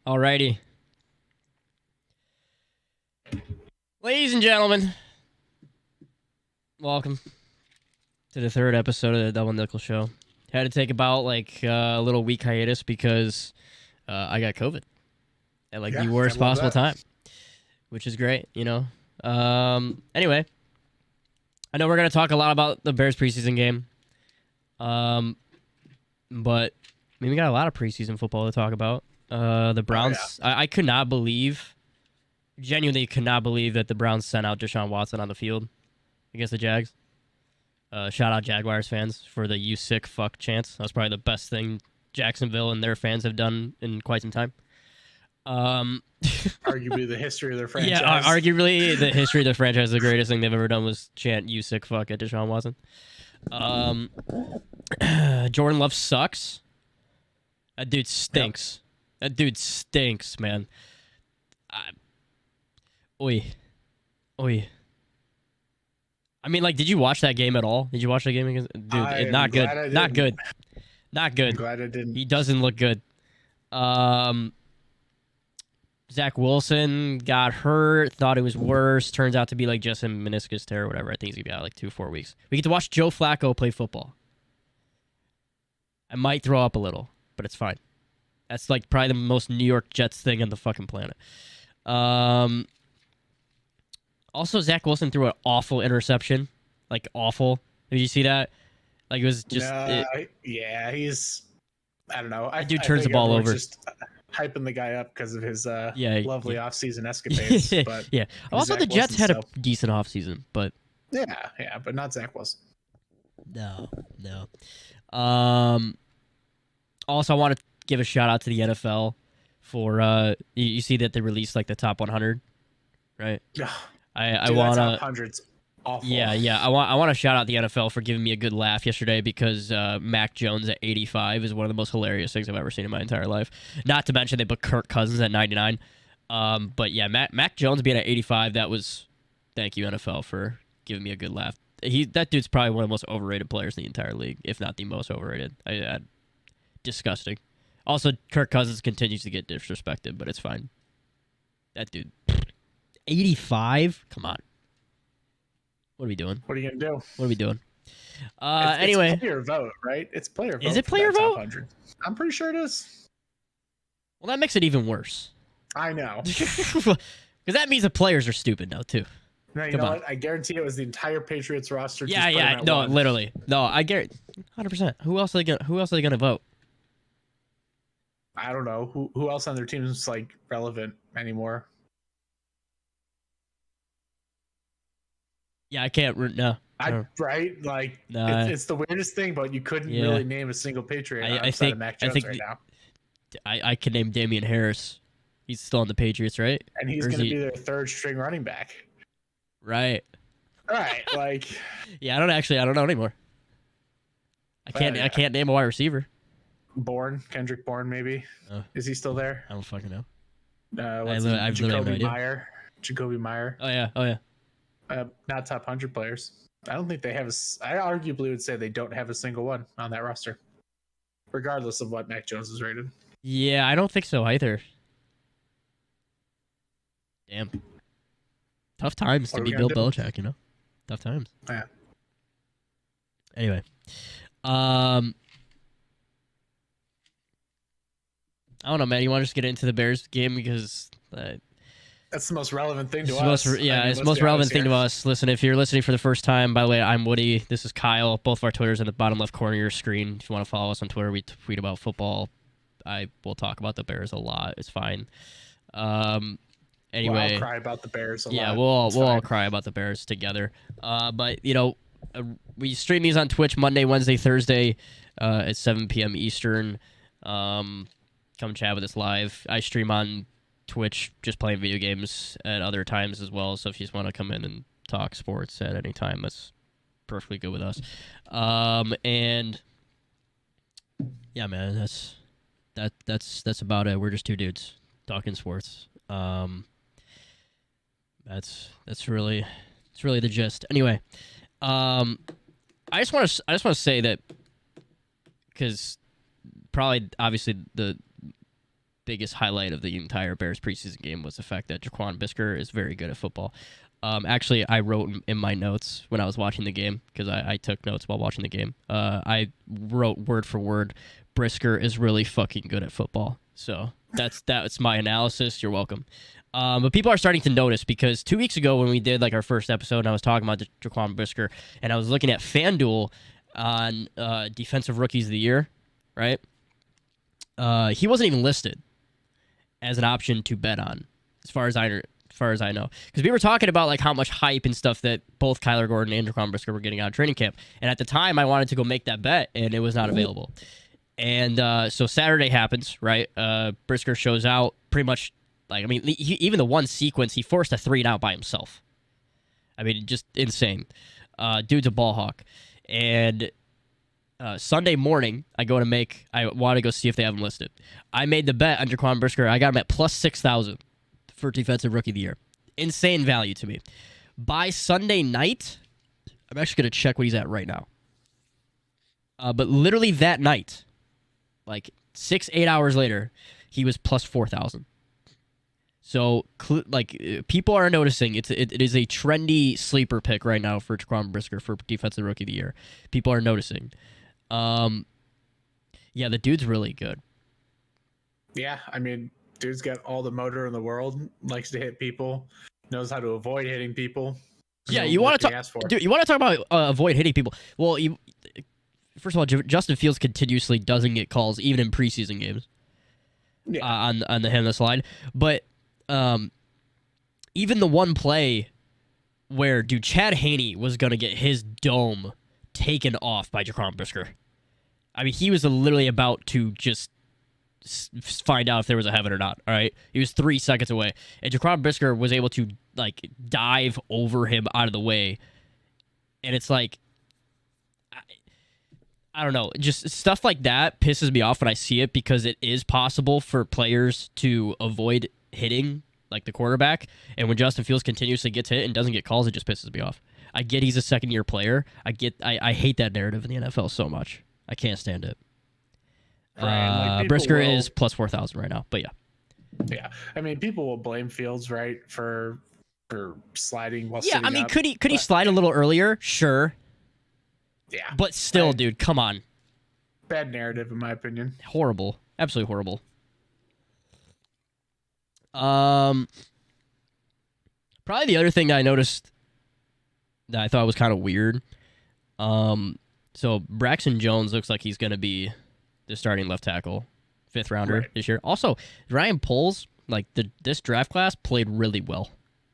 Alrighty. Ladies and gentlemen, welcome to the third episode of the Double Nickel Show. Had to take about a little week hiatus because I got COVID at the worst possible time, which is great, you know. Anyway, I know we're going to talk a lot about the Bears preseason game, but I mean, we got a lot of preseason football to talk about. The Browns, I could not believe, genuinely could not believe that the Browns sent out Deshaun Watson on the field against the Jags. Shout out Jaguars fans for the "you sick fuck" chants. That was probably the best thing Jacksonville and their fans have done in quite some time. Arguably the history of their franchise. Yeah, arguably the history of the franchise. The greatest thing they've ever done was chant "you sick fuck" at Deshaun Watson. Jordan Love sucks. That dude stinks. Yep. That dude stinks, man. Oi. I mean, did you watch that game at all? Did you watch that game against? Dude, not good. Not good. Not good. I'm glad I didn't. He doesn't look good. Zach Wilson got hurt. Thought it was worse. Turns out to be just a meniscus tear or whatever. I think he's gonna be out 2 or 4 weeks. We get to watch Joe Flacco play football. I might throw up a little, but it's fine. That's probably the most New York Jets thing on the fucking planet. Also, Zach Wilson threw an awful interception. Awful. Did you see that? It was just... yeah, he's... I don't know. That dude turns the ball over. Just hyping the guy up because of his lovely offseason escapades. But yeah. Also, the Jets had a decent offseason, but... Yeah, but not Zach Wilson. No. Also, I want to give a shout out to the NFL for you see that they released the top 100, right? Yeah. I want to top 100's awful. Yeah. I want to shout out the NFL for giving me a good laugh yesterday because Mac Jones at 85 is one of the most hilarious things I've ever seen in my entire life. Not to mention they put Kirk Cousins at 99. But yeah, Mac Jones being at 85, that was thank you NFL for giving me a good laugh. That dude's probably one of the most overrated players in the entire league, if not the most overrated. Disgusting. Also, Kirk Cousins continues to get disrespected, but it's fine. That dude, 85? Come on. What are we doing? What are you going to do? What are we doing? Anyway. It's player vote, right? It's player vote. Is it player vote? 100. I'm pretty sure it is. Well, that makes it even worse. I know. Because that means the players are stupid now, too. No, you know what? I guarantee it was the entire Patriots roster. Yeah. No, literally. No, I guarantee. 100%. Who else are they gonna vote? I don't know. Who else on their team is relevant anymore? Yeah, I can't. No. Right? It's the weirdest thing, but you couldn't really name a single Patriot outside of Mac Jones right now. I could name Damian Harris. He's still on the Patriots, right? And he's going to be their third string running back. Right. Right. Yeah, I don't know anymore. I can't name a wide receiver. Kendrick Bourne, maybe. Is he still there? I don't fucking know. Jacoby Meyer. Oh yeah. Not top 100 players. I don't think they have I arguably would say they don't have a single one on that roster, regardless of what Mac Jones is rated. Yeah, I don't think so either. Damn. Tough times to be Bill Belichick, you know? Tough times. Yeah. Anyway. I don't know, man. You want to just get into the Bears game because... that's the most relevant thing to us. It's the most relevant thing to us. Listen, if you're listening for the first time, by the way, I'm Woody. This is Kyle. Both of our Twitters in the bottom left corner of your screen. If you want to follow us on Twitter, we tweet about football. I will talk about the Bears a lot. It's fine. Anyway, I'll cry about the Bears a lot. Yeah, we'll all cry about the Bears together. But we stream these on Twitch Monday, Wednesday, Thursday at 7 p.m. Eastern. Come chat with us live. I stream on Twitch just playing video games at other times as well. So if you just want to come in and talk sports at any time, that's perfectly good with us. And yeah, man, that's about it. We're just two dudes talking sports. That's really the gist. Anyway, I just want to say that because probably obviously the biggest highlight of the entire Bears preseason game was the fact that Jaquan Brisker is very good at football. Actually, I wrote in my notes when I was watching the game, because I took notes while watching the game. I wrote word for word, Brisker is really fucking good at football. So that's my analysis. You're welcome. But people are starting to notice, because 2 weeks ago when we did like our first episode, and I was talking about Jaquan Brisker, and I was looking at FanDuel on Defensive Rookies of the Year, right? He wasn't even listed as an option to bet on, as far as I know, because we were talking about like how much hype and stuff that both Kyler Gordon and Jaquan Brisker were getting out of training camp, and at the time I wanted to go make that bet, and it was not available. And so Saturday happens, right? Brisker shows out pretty much. Like, I mean, even the one sequence, he forced a 3 and out by himself. I mean, just insane. Dude's a ball hawk. And Sunday morning, I want to go see if they have him listed. I made the bet on Jaquan Brisker. I got him at plus 6,000 for Defensive Rookie of the Year. Insane value to me. By Sunday night, I'm actually going to check what he's at right now. But literally that night, like 6-8 hours later, he was plus 4,000. So, like, people are noticing it is a trendy sleeper pick right now for Jaquan Brisker for Defensive Rookie of the Year. People are noticing. Yeah, the dude's really good. Yeah, I mean, dude's got all the motor in the world. Likes to hit people. Knows how to avoid hitting people. Yeah, you want to talk, dude. You want to talk about avoid hitting people? Well, first of all, Justin Fields continuously doesn't get calls even in preseason games. Yeah. On the him this line, but. Even the one play where, dude, Chad Haney was going to get his dome taken off by Jaquan Brisker. I mean, he was literally about to just find out if there was a heaven or not, all right? He was 3 seconds away. And Jaquan Brisker was able to, like, dive over him out of the way. And it's like, I don't know. Just stuff like that pisses me off when I see it, because it is possible for players to avoid hitting like the quarterback, and when Justin Fields continuously gets hit and doesn't get calls, it just pisses me off. I get he's a second-year player. I hate that narrative in the NFL so much. I can't stand it. Right, like Brisker is plus 4,000 right now, but yeah. Yeah, I mean, people will blame Fields, right, for sliding while sitting I mean, up, could he slide a little earlier? Sure. Yeah, but still, dude, come on. Bad narrative, in my opinion. Horrible, absolutely horrible. Probably the other thing that I noticed that I thought was kind of weird. So Braxton Jones looks like he's going to be the starting left tackle, 5th rounder this year. Also, Ryan Poles, like this draft class played really well,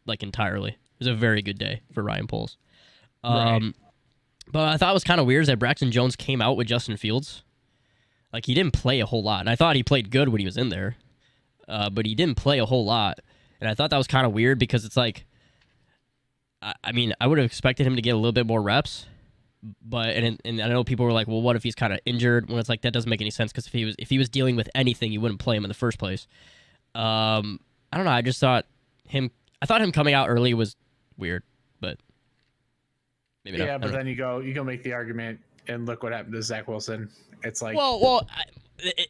like entirely. It was a very good day for Ryan Poles. But I thought it was kind of weird is that Braxton Jones came out with Justin Fields. Like, he didn't play a whole lot, and I thought he played good when he was in there. But he didn't play a whole lot, and I thought that was kind of weird, because it's like, I mean, I would have expected him to get a little bit more reps, but and I know people were like, well, what if he's kind of injured? When it's like, that doesn't make any sense, because if he was dealing with anything, you wouldn't play him in the first place. I don't know. I just thought him coming out early was weird, but maybe not. Yeah, but then you go make the argument, and look what happened to Zach Wilson. It's like, well.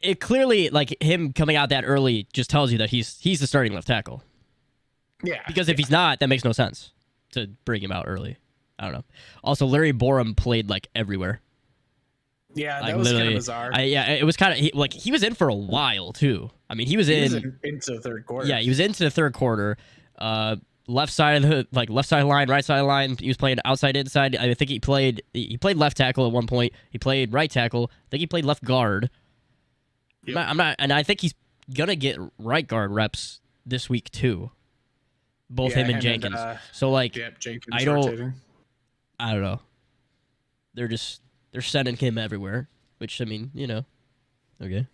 It clearly, like, him coming out that early just tells you that he's the starting left tackle. Yeah. Because if he's not, that makes no sense to bring him out early. I don't know. Also, Larry Borum played, like, everywhere. Yeah, like, that was kind of bizarre. It was kind of, he was in for a while, too. I mean, he was into the third quarter. Yeah, he was into the third quarter. Left side of the line, right side of the line. He was playing outside, inside. I think he played left tackle at one point. He played right tackle. I think he played left guard. Yep. I'm not, and I think he's gonna get right guard reps this week too. Both him and Jenkins. So like, Jenkins I don't know. They're sending him everywhere, which, I mean, you know, okay.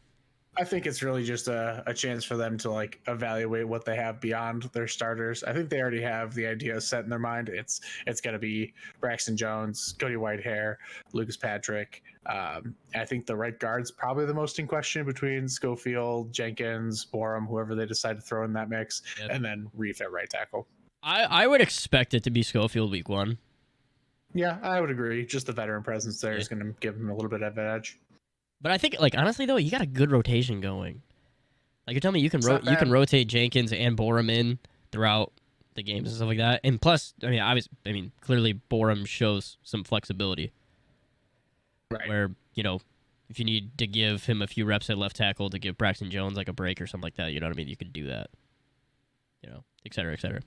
I think it's really just a chance for them to like evaluate what they have beyond their starters. I think they already have the idea set in their mind. It's going to be Braxton Jones, Cody Whitehair, Lucas Patrick. I think the right guard's probably the most in question between Schofield, Jenkins, Borum, whoever they decide to throw in that mix, and then Reef at right tackle. I would expect it to be Schofield week 1. Yeah, I would agree. Just the veteran presence there is going to give him a little bit of an edge. But I think, like, honestly, though, you got a good rotation going. Like you're telling me you can rotate Jenkins and Borum in throughout the games and stuff like that. And plus, clearly Borum shows some flexibility. Right. Where, if you need to give him a few reps at left tackle to give Braxton Jones like a break or something like that, you know what I mean? You could do that. Et cetera, et cetera.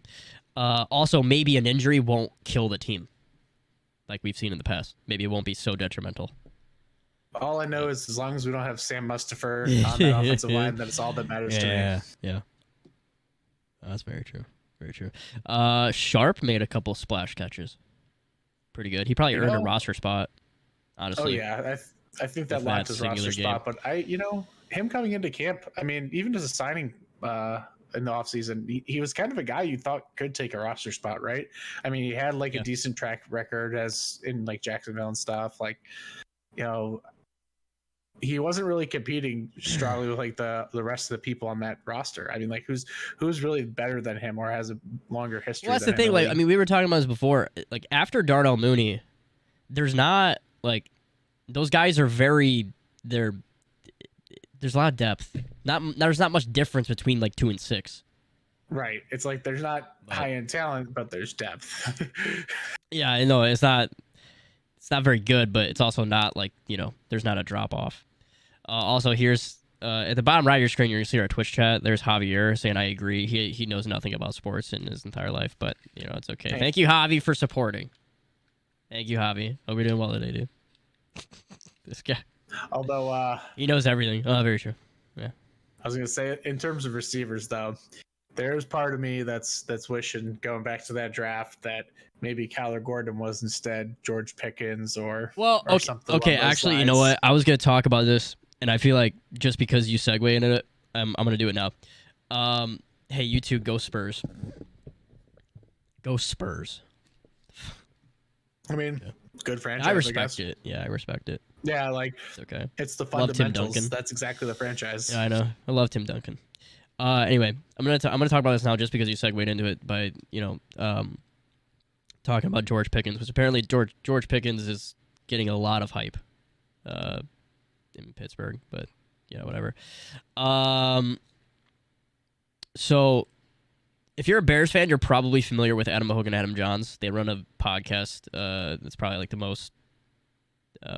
Also, maybe an injury won't kill the team like we've seen in the past. Maybe it won't be so detrimental. All I know is as long as we don't have Sam Mustipher on that offensive line, that is all that matters to me. Yeah. That's very true. Very true. Sharp made a couple splash catches. Pretty good. He probably earned a roster spot, honestly. Oh, yeah. I think that locked his roster spot. But him coming into camp, even as a signing in the offseason, he was kind of a guy you thought could take a roster spot, right? He had a decent track record as in Jacksonville and stuff. He wasn't really competing strongly with the rest of the people on that roster. Who's really better than him or has a longer history? Well, that's the thing. We were talking about this before. After Darnell Mooney, there's not those guys are there's a lot of depth. There's not much difference between 2 and 6. Right. It's there's not high end talent, but there's depth. Yeah, I know it's not very good, but it's also not there's not a drop off. Also, here's at the bottom right of your screen, you're gonna see our Twitch chat. There's Javier saying, "I agree. He knows nothing about sports in his entire life, but it's okay." Thank you, Javi, for supporting. Thank you, Javi. Hope you're doing well today, dude. This guy. Although he knows everything. Oh, very true. Yeah. I was gonna say, in terms of receivers, though, there's part of me that's wishing, going back to that draft, that maybe Kyler Gordon was instead George Pickens or something. Okay, actually, you know what? I was gonna talk about this, and I feel like just because you segue into it, I'm gonna do it now. Hey, you two, go Spurs. Go Spurs. Good franchise. I respect it. Yeah, I respect it. Yeah, it's okay. It's the fundamentals. That's exactly the franchise. Yeah, I know. I love Tim Duncan. Anyway, I'm gonna talk about this now just because you segued into it by talking about George Pickens, which apparently George Pickens is getting a lot of hype in Pittsburgh, but whatever. So if you're a Bears fan, you're probably familiar with Adam Hogan and Adam Johns. They run a podcast that's probably the most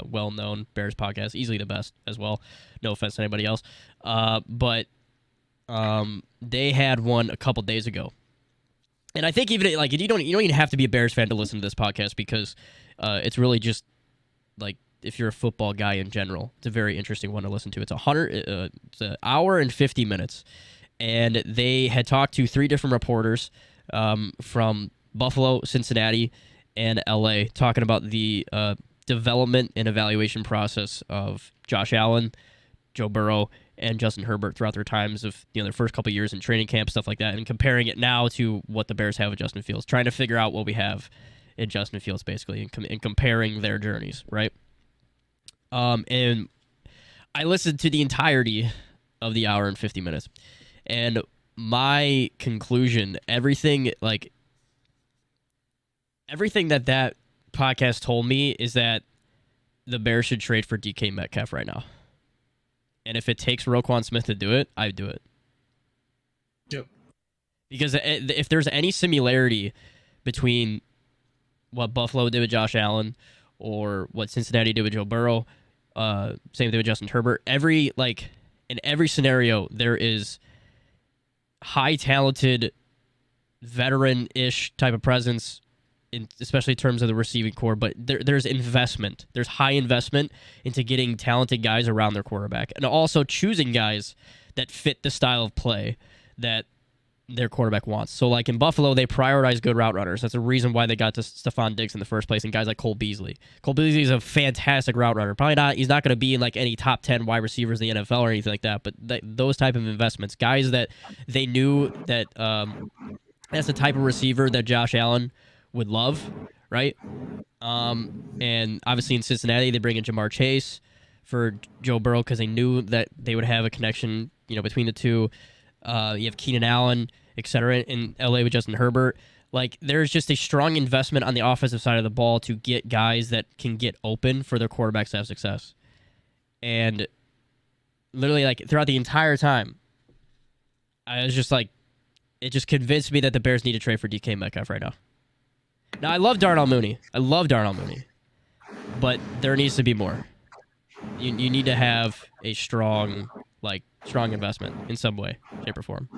well-known Bears podcast, easily the best as well. No offense to anybody else, but they had one a couple days ago, and I think even you don't even have to be a Bears fan to listen to this podcast because it's really just if you're a football guy in general, it's a very interesting one to listen to. It's it's an hour and 50 minutes, and they had talked to 3 different reporters from Buffalo, Cincinnati, and LA, talking about the development and evaluation process of Josh Allen, Joe Burrow, and Justin Herbert throughout their times of their first couple years in training camp, stuff like that, and comparing it now to what the Bears have with Justin Fields, trying to figure out what we have in Justin Fields, basically, and comparing their journeys, right? And I listened to the entirety of the hour and 50 minutes, and my conclusion, everything that podcast told me is that the Bears should trade for DK Metcalf right now. And if it takes Roquan Smith to do it, I'd do it. Yep. Because if there's any similarity between what Buffalo did with Josh Allen or what Cincinnati did with Joe Burrow, same thing with Justin Herbert, in every scenario, there is high talented, veteran-ish type of presence, especially in terms of the receiving core, but there's investment. There's high investment into getting talented guys around their quarterback and also choosing guys that fit the style of play that their quarterback wants. So in Buffalo, they prioritize good route runners. That's the reason why they got to Stephon Diggs in the first place, and guys like Cole Beasley. Cole Beasley is a fantastic route runner. He's not going to be in any top 10 wide receivers in the NFL or anything like that, but those type of investments, guys that they knew that that's the type of receiver that Josh Allen would love, right? And obviously in Cincinnati, they bring in Jamar Chase for Joe Burrow because they knew that they would have a connection, between the two. You have Keenan Allen, etc. in LA with Justin Herbert. There's just a strong investment on the offensive side of the ball to get guys that can get open for their quarterbacks to have success. And literally, throughout the entire time, I was just like, it just convinced me that the Bears need to trade for DK Metcalf right now. Now, I love Darnell Mooney. But there needs to be more. You need to have a strong investment in some way, shape, or form.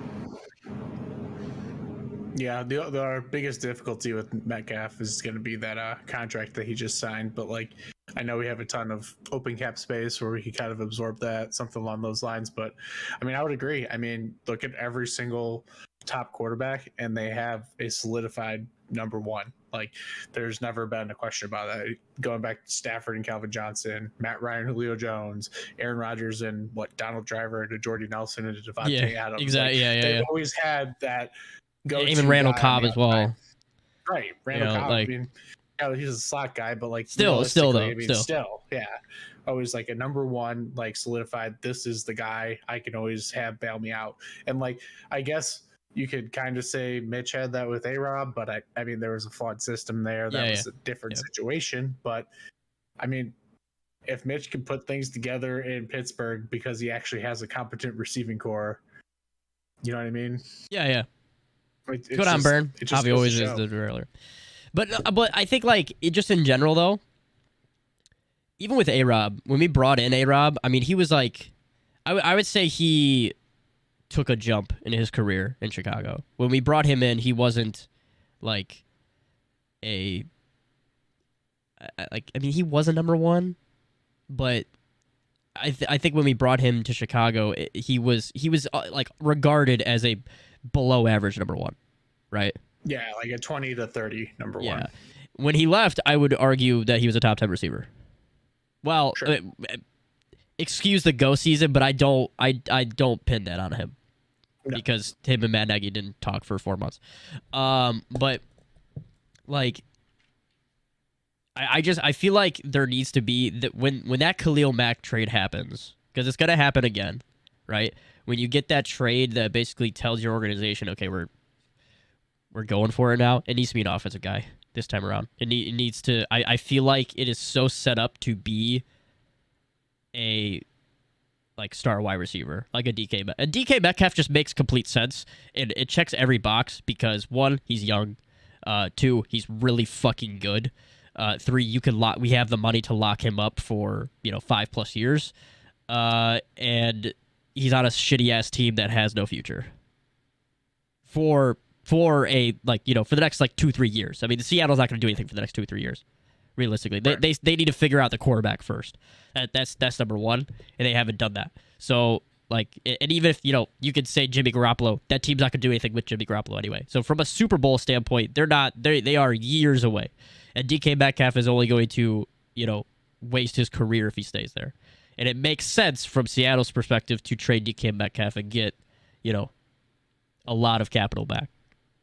Yeah, our biggest difficulty with Metcalf is going to be that contract that he just signed. But like, I know we have a ton of open cap space where we can kind of absorb that, something along those lines. But I mean, I would agree. I mean, look at every single top quarterback, and they have a solidified number one. Like, there's never been a question about that. Going back to Stafford and Calvin Johnson, Matt Ryan, Julio Jones, Aaron Rodgers, and Donald Driver, to Jordy Nelson, and to Devontae Adams. Exactly. Like, they've always had that. Even Randall Cobb as well. Right, Randall Cobb. I mean, yeah, he's a slot guy, but like still, yeah. Always like a number one, like solidified. This is the guy I can always have bail me out. And like, I guess you could kind of say Mitch had that with A-Rob, but I mean, there was a flawed system there. That was a different situation. But I mean, if Mitch can put things together in Pittsburgh because he actually has a competent receiving core, you know what I mean? Yeah. Good on Burn. Javi always is the driller. But I think like just in general though, even with A-Rob, when we brought in A-Rob, I mean he was like, I would say he took a jump in his career in Chicago. When we brought him in, he wasn't like he was a number one, but I think when we brought him to Chicago, he was like regarded as a below average number one, right? Yeah, like a 20 to 30 number one. When he left, I would argue that he was a top 10 receiver. Well, sure. Excuse the go season, but I don't pin that on him because him and Matt Nagy didn't talk for 4 months. But like, I feel like there needs to be that when that Khalil Mack trade happens, because it's gonna happen again, right? When you get that trade that basically tells your organization, okay, we're going for it now, it needs to be an offensive guy this time around. It needs to. I feel like it is so set up to be a like star wide receiver, like a DK. A DK Metcalf just makes complete sense, and it checks every box because 1, he's young, 2, he's really fucking good, 3, we have the money to lock him up for 5+ years, and he's on a shitty ass team that has no future for a for the next 2-3 years. I mean, Seattle's not going to do anything for the next 2-3 years. Realistically, right. They need to figure out the quarterback first. That's number one, and they haven't done that. So and even if you could say Jimmy Garoppolo, that team's not going to do anything with Jimmy Garoppolo anyway. So from a Super Bowl standpoint, they are years away, and DK Metcalf is only going to waste his career if he stays there. And it makes sense from Seattle's perspective to trade DK Metcalf and get, a lot of capital back,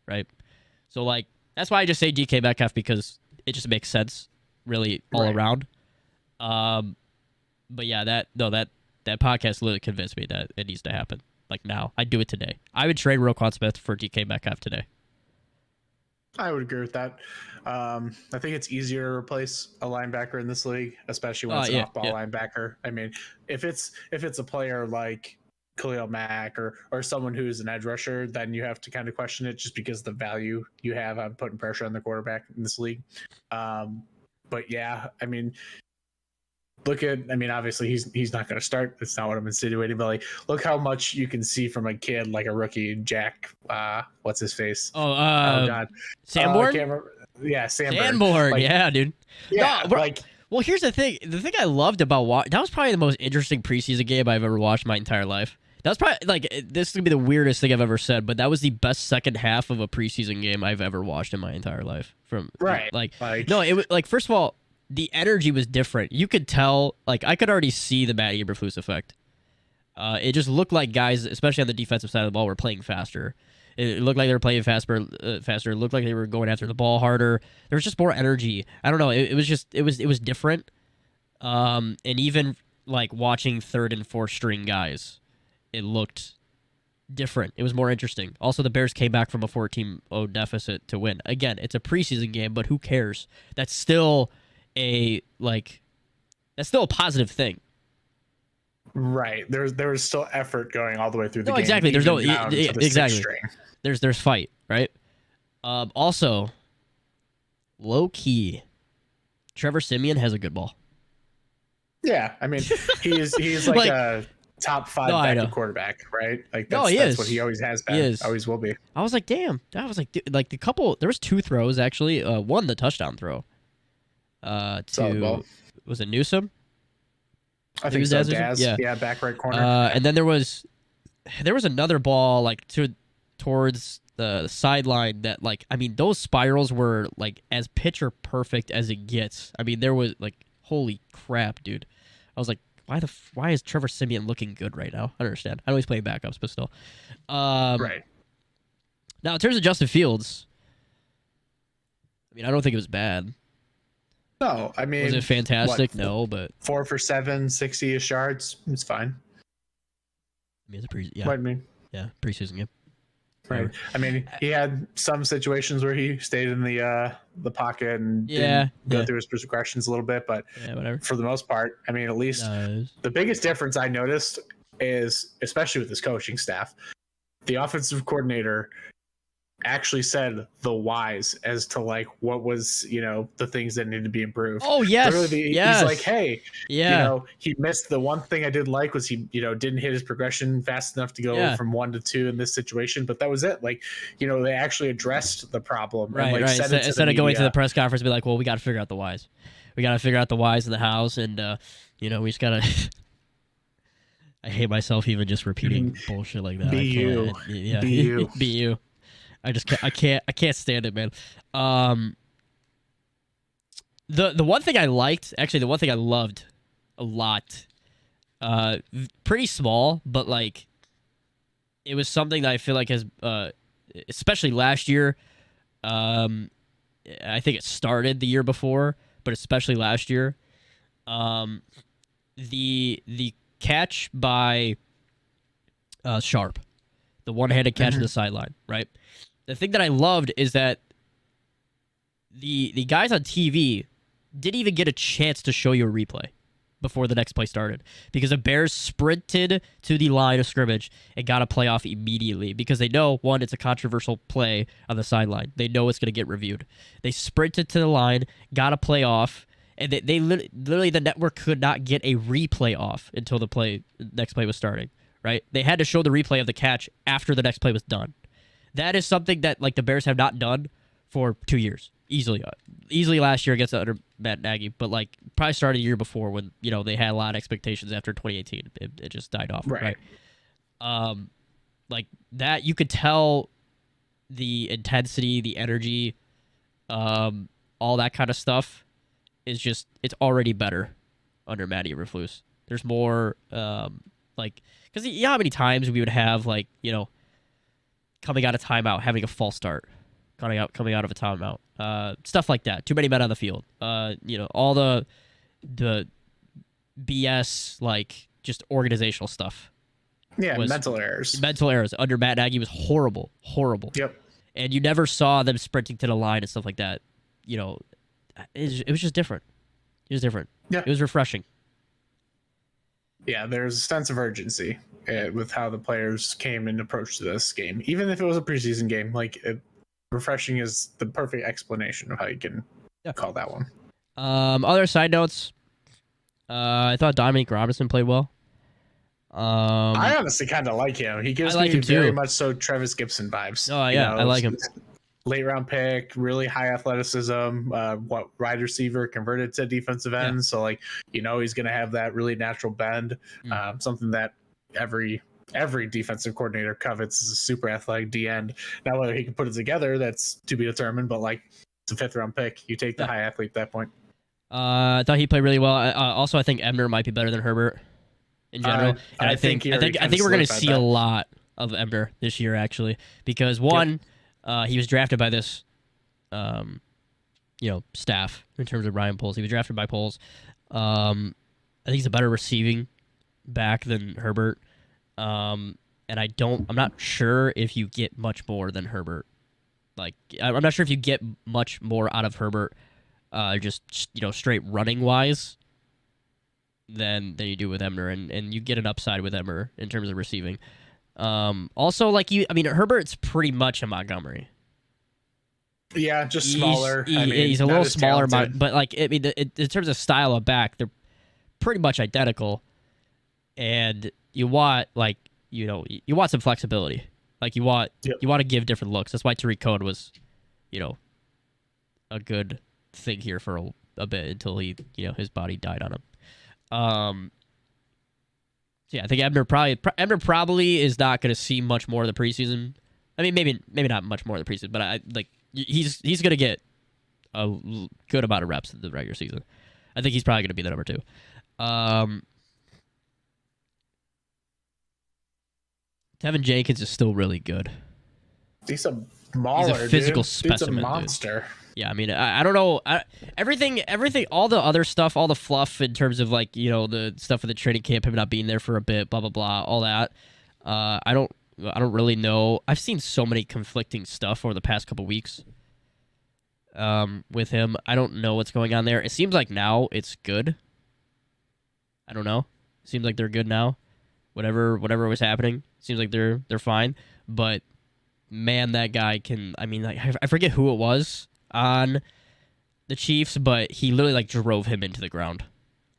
right? So, that's why I just say DK Metcalf, because it just makes sense, really, all around. But yeah, that podcast literally convinced me that it needs to happen. Now. I'd do it today. I would trade Roquan Smith for DK Metcalf today. I would agree with that. I think it's easier to replace a linebacker in this league, especially when it's an off-ball linebacker. I mean, if it's a player like Khalil Mack or someone who's an edge rusher, then you have to kind of question it just because the value you have on putting pressure on the quarterback in this league. But yeah, I mean, obviously he's not going to start. That's not what I'm insinuating, but look how much you can see from a kid like a rookie, Jack. What's his face? Oh God, Sanborn. Yeah, Sanborn. Yeah, dude. Yeah, no, well, here's the thing. The thing I loved about that was probably the most interesting preseason game I've ever watched in my entire life. That was probably this is gonna be the weirdest thing I've ever said, but that was the best second half of a preseason game I've ever watched in my entire life. No, it was first of all, the energy was different. You could tell, I could already see the Matt Eberflus effect. It just looked like guys, especially on the defensive side of the ball, were playing faster. It looked like they were playing faster. It looked like they were going after the ball harder. There was just more energy. I don't know. It was different. And even watching third and fourth string guys, it looked different. It was more interesting. Also, the Bears came back from a 14-0 deficit to win. Again, it's a preseason game, but who cares? That's still a positive thing. Right. There was still effort going all the way through the game. Exactly. There's no exactly. There's fight, right? Also, low key, Trevor Siemian has a good ball. Yeah, I mean, he's like a top 5 backup quarterback, right? Like that's what he always has been. Always will be. I was like, damn. I was like, dude, the couple. There was 2 throws actually. One the touchdown throw. To was it Newsome? I think so. Daz, yeah, back right corner. And then there was another ball like towards the sideline that like I mean those spirals were like as picture perfect as it gets. I mean there was like holy crap, dude. I was like, why is Trevor Siemian looking good right now? I don't understand. I know he's playing backups, but still. Right. Now in terms of Justin Fields, I mean I don't think it was bad. No, I mean, was it fantastic? No, but 4 for 7, 60-ish yards. It's fine. I mean, it's preseason game. Right. I mean, he had some situations where he stayed in the pocket and didn't go through his progressions a little bit, but whatever. For the most part, I mean, at least the biggest difference I noticed is, especially with his coaching staff, the offensive coordinator actually said the whys as to like what was the things that needed to be improved. Oh yes, he's like, hey, he missed the one thing I did like was he didn't hit his progression fast enough to go from 1 to 2 in this situation, but that was it. Like they actually addressed the problem, right? And, right. Instead of going to the press conference and be like, well, we got to figure out the whys. We got to figure out the whys in the house, and we just gotta. I hate myself even just repeating bullshit like that. Be you. Be you. I can't stand it, man. The one thing I liked, actually, the one thing I loved a lot, pretty small, but like, it was something that I feel like has, especially last year. I think it started the year before, but especially last year. The catch by Sharp, the one-handed catch to the sideline, right? The thing that I loved is that the guys on TV didn't even get a chance to show you a replay before the next play started because the Bears sprinted to the line of scrimmage and got a play off immediately because they know, one, it's a controversial play on the sideline. They know it's going to get reviewed. They sprinted to the line, got a play off, and they literally the network could not get a replay off until the next play was starting, right? They had to show the replay of the catch after the next play was done. That is something that like the Bears have not done for 2 years. Easily last year against under Matt Nagy, but like probably started the year before when they had a lot of expectations after 2018. It just died off, right? Like that you could tell the intensity, the energy, all that kind of stuff is it's already better under Matty Eberflus. There's more like because how many times we would have like coming out of timeout, having a false start, coming out of a timeout, stuff like that. Too many men on the field. All the BS like just organizational stuff. Yeah, mental errors. Mental errors under Matt Nagy was horrible. Yep. And you never saw them sprinting to the line and stuff like that. It was just different. It was different. Yeah. It was refreshing. Yeah, there's a sense of urgency with how the players came and approached this game. Even if it was a preseason game, like refreshing is the perfect explanation of how you can call that one. Other side notes, I thought Dominique Robertson played well. I honestly kind of like him. He gives me very much so Travis Gibson vibes. Oh yeah, I like him. Late round pick, really high athleticism. Wide receiver converted to defensive end, so like he's gonna have that really natural bend. Something that every defensive coordinator covets is a super athletic D end. Now whether he can put it together, that's to be determined. But like it's a 5th round pick, you take the high athlete at that point. I thought he played really well. Also, I think Ebner might be better than Herbert in general. And I think we're going to see a lot of Ebner this year actually because one. He was drafted by this, staff in terms of Ryan Poles. He was drafted by Poles. I think he's a better receiving back than Herbert. And I'm not sure if you get much more than Herbert. Like, I'm not sure if you get much more out of Herbert, just straight running wise than you do with Emner, and you get an upside with Emner in terms of receiving. Also, like Herbert's pretty much a Montgomery. Yeah, just smaller. He's a little smaller, but like in terms of style of back, they're pretty much identical. And you want you want some flexibility. Like you want to give different looks. That's why Tariq Cohen was, a good thing here for a bit until his body died on him. So yeah, I think Emner probably is not going to see much more of the preseason. I mean, maybe not much more of the preseason, but he's going to get a good amount of reps in the regular season. I think he's probably going to be the number 2. Tevin Jenkins is still really good. He's a mauler, he's a physical dude. specimen. He's a monster. Dude. Yeah, I mean, I don't know. Everything, all the other stuff, all the fluff in terms of the stuff with the training camp, him not being there for a bit, blah blah blah, all that. I don't really know. I've seen so many conflicting stuff over the past couple weeks. With him, I don't know what's going on there. It seems like now it's good. I don't know. It seems like they're good now. Whatever was happening, seems like they're fine. But man, that guy can. I mean, I forget who it was on the Chiefs, but he literally drove him into the ground.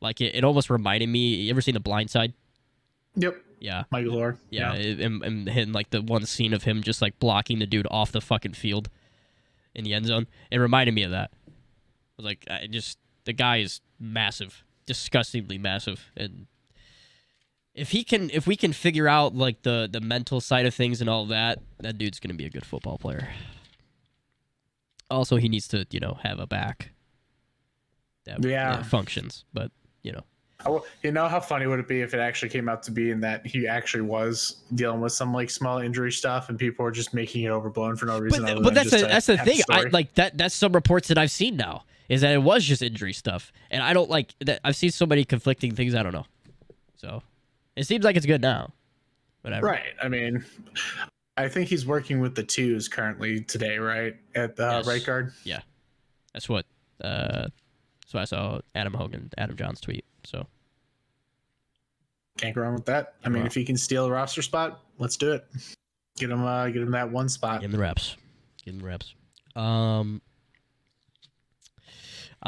Like it almost reminded me. You ever seen The Blind Side? Yep. Yeah. Michael Orr. Yeah. And hitting the one scene of him just blocking the dude off the fucking field in the end zone. It reminded me of that. I was like, the guy is massive, disgustingly massive, and if we can figure out the mental side of things and all that dude's gonna be a good football player. Also, he needs to have a back that functions, but how funny would it be if it actually came out to be in that he actually was dealing with some small injury stuff and people were just making it overblown for no reason. But that's the thing. That's some reports that I've seen now is that it was just injury stuff, and I don't like that. I've seen so many conflicting things. I don't know. So it seems like it's good now. Whatever. Right. I mean, I think he's working with the 2s currently today, right? At the right guard. Yeah. That's what I saw Adam John's tweet. So can't go wrong with that. I mean, if he can steal a roster spot, let's do it. Get him that one spot. Give him the reps. I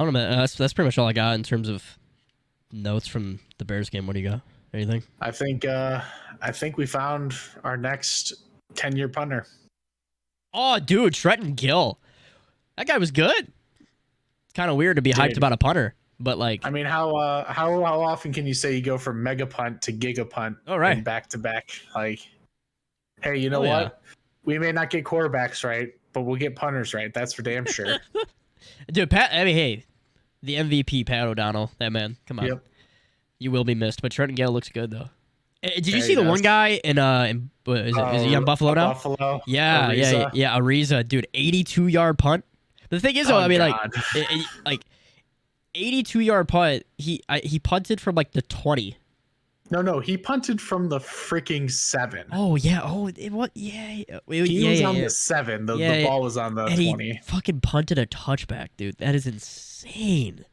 don't know, man. That's pretty much all I got in terms of notes from the Bears game. What do you got? Anything? I think we found our next 10-year punter. Oh, dude, Trenton Gill. That guy was good. It's kind of weird to be hyped about a punter, but I mean, how often can you say you go from mega punt to giga punt? Oh, right. Back to back. Hey, you know what? Yeah. We may not get quarterbacks right, but we'll get punters right. That's for damn sure. Dude, hey, the MVP, Pat O'Donnell, that man. Come on. Yep. You will be missed, but Trenton Gill looks good though. Did you see the one guy in is he on Buffalo now? Buffalo. Yeah, Ariza. Yeah, Ariza, dude, 82-yard punt. The thing is, though, I mean, 82-yard punt. He punted from the 20. No, he punted from the freaking 7. Oh yeah. Oh, what? Yeah. He was on the 7. The ball was on the 20. He fucking punted a touchback, dude. That is insane.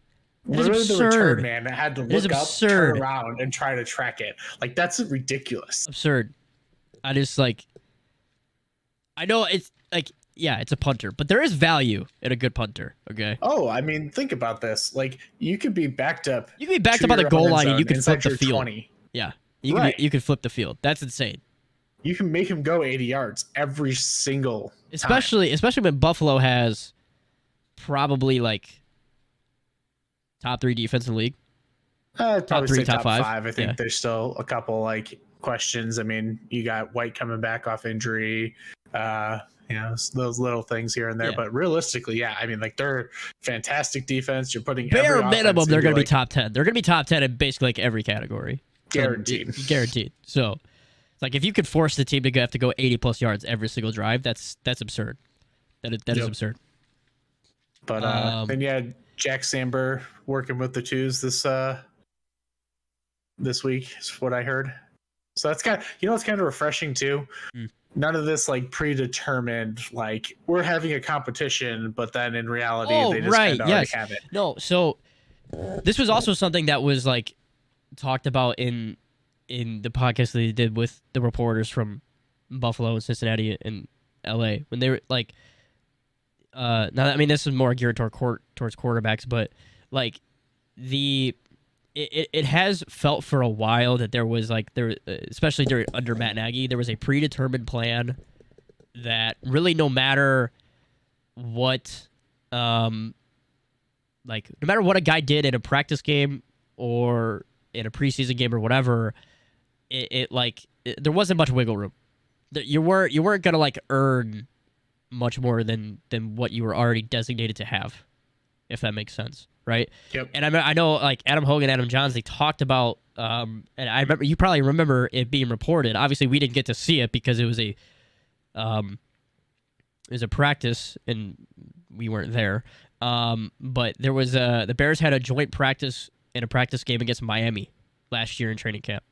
Literally, the return man had to look up, turn around, and try to track it. That's ridiculous. Absurd. I just I know it's it's a punter, but there is value in a good punter. Okay. Oh, I mean, think about this. You could be backed up. You could be backed up on the goal line, and you can flip the field. 20. Yeah, you can flip the field. That's insane. You can make him go 80 yards every single especially when Buffalo has probably top 3 defense in the league. Top 3, top 5. I think there's still a couple questions. I mean, you got White coming back off injury. Those little things here and there. Yeah. But realistically, I mean, they're fantastic defense. You're putting bare minimum. They're going to be top 10. They're going to be top 10 in basically every category. Guaranteed. Guaranteed. So it's if you could force the team to have to go 80+ yards every single drive, that's absurd. That is absurd. But then Jack Samber working with the 2s this week is what I heard. So that's it's kind of refreshing too. None of this predetermined we're having a competition, but then in reality they just already have it. No, so this was also something that was talked about in the podcast that they did with the reporters from Buffalo and Cincinnati and LA when they were like, now I mean this is more geared towards quarterbacks, but like it has felt for a while that there was like especially under Matt Nagy, there was a predetermined plan that really no matter what no matter what a guy did in a practice game or in a preseason game or whatever, there wasn't much wiggle room. You weren't gonna like earn much more than what you were already designated to have, if that makes sense, right? Yep. And I know like Adam Hogan, Adam Johns, they talked about and I remember, you probably remember it being reported. Obviously, we didn't get to see it because it was a practice and we weren't there. But there was the Bears had a joint practice in a practice game against Miami last year in training camp.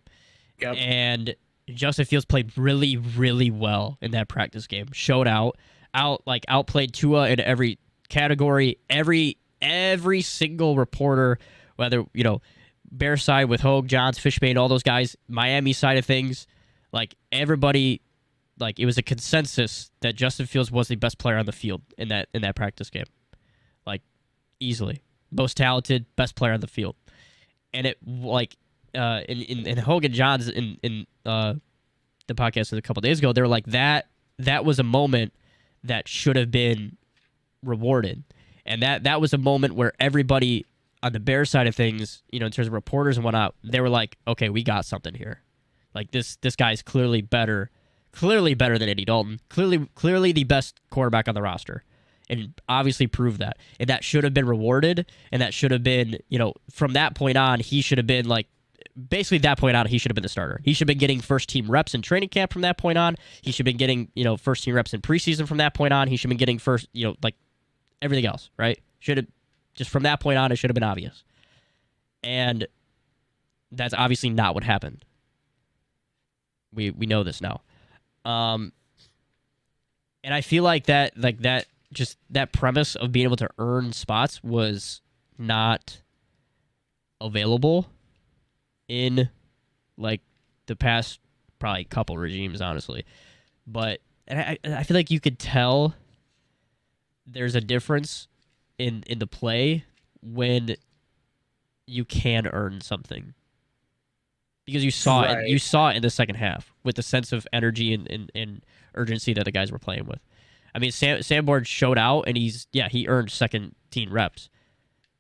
Yep. And Justin Fields played really, really well in that practice game. Showed outplayed Tua in every category. Every single reporter, whether Bears side with Hogue, Johns, Fishbane, all those guys, Miami side of things, like everybody, like it was a consensus that Justin Fields was the best player on the field in that practice game, like easily most talented, best player on the field. And it like in Hogan Johns in the podcast a couple days ago, they were like that was a moment that should have been rewarded, and that was a moment where everybody on the Bears side of things, in terms of reporters and whatnot, they were like, okay, we got something here. Like this guy's clearly better than Andy Dalton, clearly the best quarterback on the roster, and obviously proved that. And that should have been rewarded, and that should have been, from that point on, he should have been like, basically that point on, he should have been the starter. He should have been getting first team reps in training camp from that point on. He should have been getting, first team reps in preseason from that point on. He should have been getting first, like everything else, right? Should have, just from that point on, it should have been obvious. And that's obviously not what happened. We know this now. And I feel like that premise of being able to earn spots was not available in like the past probably couple regimes, honestly. But I feel like you could tell there's a difference in the play when you can earn something. Because you saw Right. it in the second half with the sense of energy and urgency that the guys were playing with. I mean, Sanborn showed out, and he earned second team reps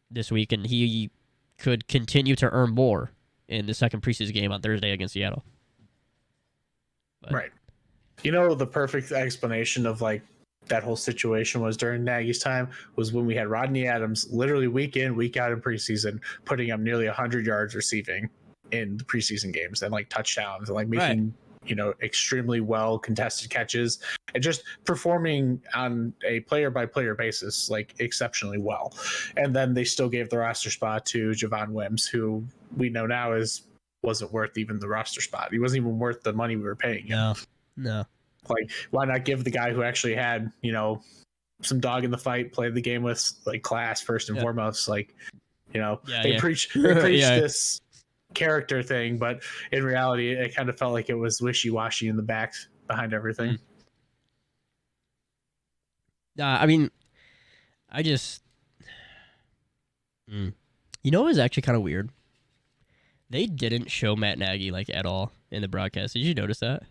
this week, and he could continue to earn more in the second preseason game on Thursday against Seattle. But, Right. The perfect explanation of like that whole situation was during Nagy's time was when we had Rodney Adams literally week in, week out in preseason, putting up nearly 100 yards receiving in the preseason games and like touchdowns and like making, extremely well contested catches and just performing on a player by player basis, like exceptionally well. And then they still gave the roster spot to Javon Wims, who we know now wasn't worth even the roster spot. He wasn't even worth the money we were paying him. No. Like, why not give the guy who actually had, some dog in the fight, played the game with like class first and foremost. Like, they preach this character thing, but in reality, it kind of felt like it was wishy-washy in the backs behind everything. I mean, I just, it was actually kind of weird. They didn't show Matt Nagy like at all in the broadcast. Did you notice that?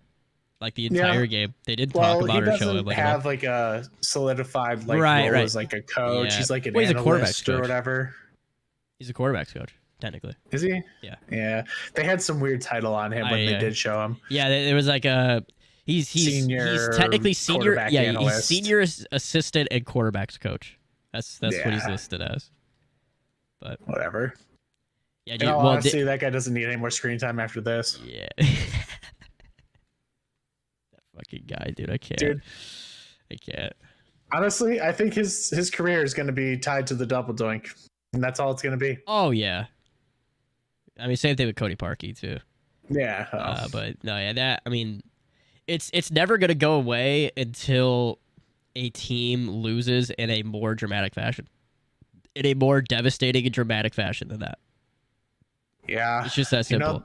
Like the entire game, they didn't talk about or show him. He doesn't have like a solidified role as like a coach. Yeah. He's like an analyst or whatever. He's a quarterback's coach, technically. Is he? Yeah. Yeah. They had some weird title on him when they did show him. Yeah, there was like a he's technically senior. Yeah, analyst. He's senior assistant and quarterback's coach. That's what he's listed as. But whatever. Yeah, dude, honestly, that guy doesn't need any more screen time after this. Yeah. Fucking guy, dude. I can't. Honestly, I think his career is going to be tied to the double doink, and that's all it's going to be. Oh yeah. I mean, same thing with Cody Parkey too. Yeah. But no, yeah, that. I mean, it's never going to go away until a team loses in a more dramatic fashion, in a more devastating and dramatic fashion than that. Yeah. It's just that simple.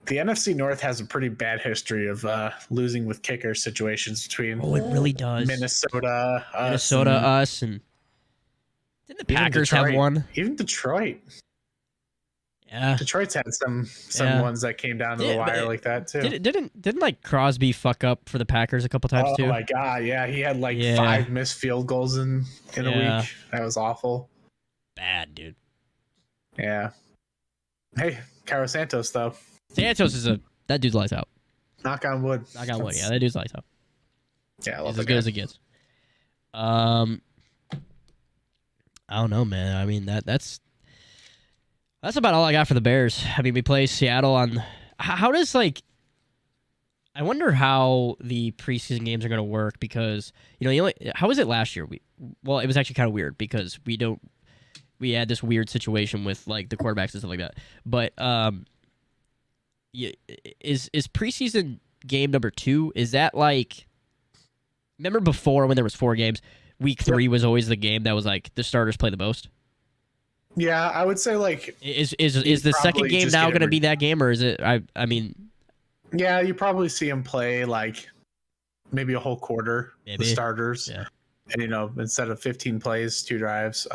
The NFC North has a pretty bad history of losing with kicker situations between. Oh, it really does. Minnesota, us, and didn't the Packers have one? Even Detroit. Yeah, Detroit's had some ones that came down to the wire like that too. Didn't like Crosby fuck up for the Packers a couple times too? Oh my god, yeah, he had like 5 missed field goals in a week. That was awful. Bad, dude. Yeah. Hey, Carlos Santos though. Santos that dude's lights out. Knock on wood. Knock on wood. Yeah, that dude's lights out. Yeah, I love he's as good as it gets. I don't know, man. I mean that's about all I got for the Bears. I mean, we play Seattle on. How does I wonder how the preseason games are going to work because how was it last year? It was actually kind of weird because we had this weird situation with like the quarterbacks and stuff like that. But is preseason game number 2? Is that like? Remember before when there was 4 games, week 3 was always the game that was like the starters play the most. Yeah, I would say like is the second game now going to be that game, or is it? I mean, yeah, you probably see him play like maybe a whole quarter, the starters, and instead of 15 plays, 2 drives.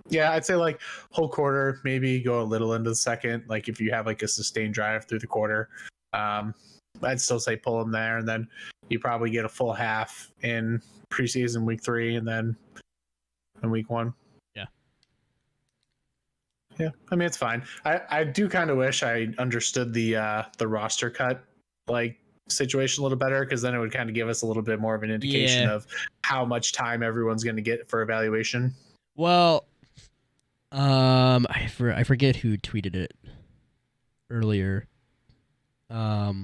Yeah, I'd say like whole quarter, maybe go a little into the second. Like if you have like a sustained drive through the quarter, I'd still say pull him there, and then you probably get a full half in preseason week 3, and then in week 1. Yeah, I mean it's fine. I do kind of wish I understood the roster cut situation a little better because then it would kind of give us a little bit more of an indication of how much time everyone's going to get for evaluation. Well, I forget who tweeted it earlier. I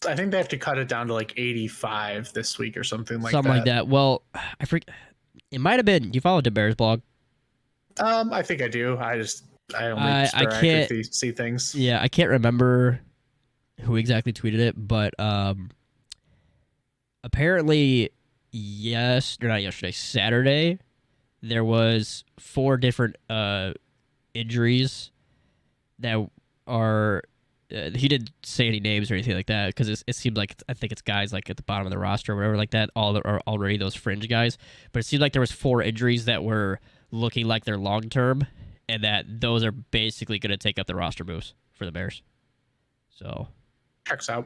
think they have to cut it down to like 85 this week or something like that. Well, I forget. It might have been. You follow the Bears blog? I think I do. I only sporadically see things. Yeah, I can't remember who exactly tweeted it, but apparently Saturday, there was 4 different injuries that are. He didn't say any names or anything like that because it seemed like I think it's guys like at the bottom of the roster or whatever like that. All are already those fringe guys, but it seemed like there was 4 injuries that were looking like they're long term, and that those are basically going to take up the roster moves for the Bears. So checks out.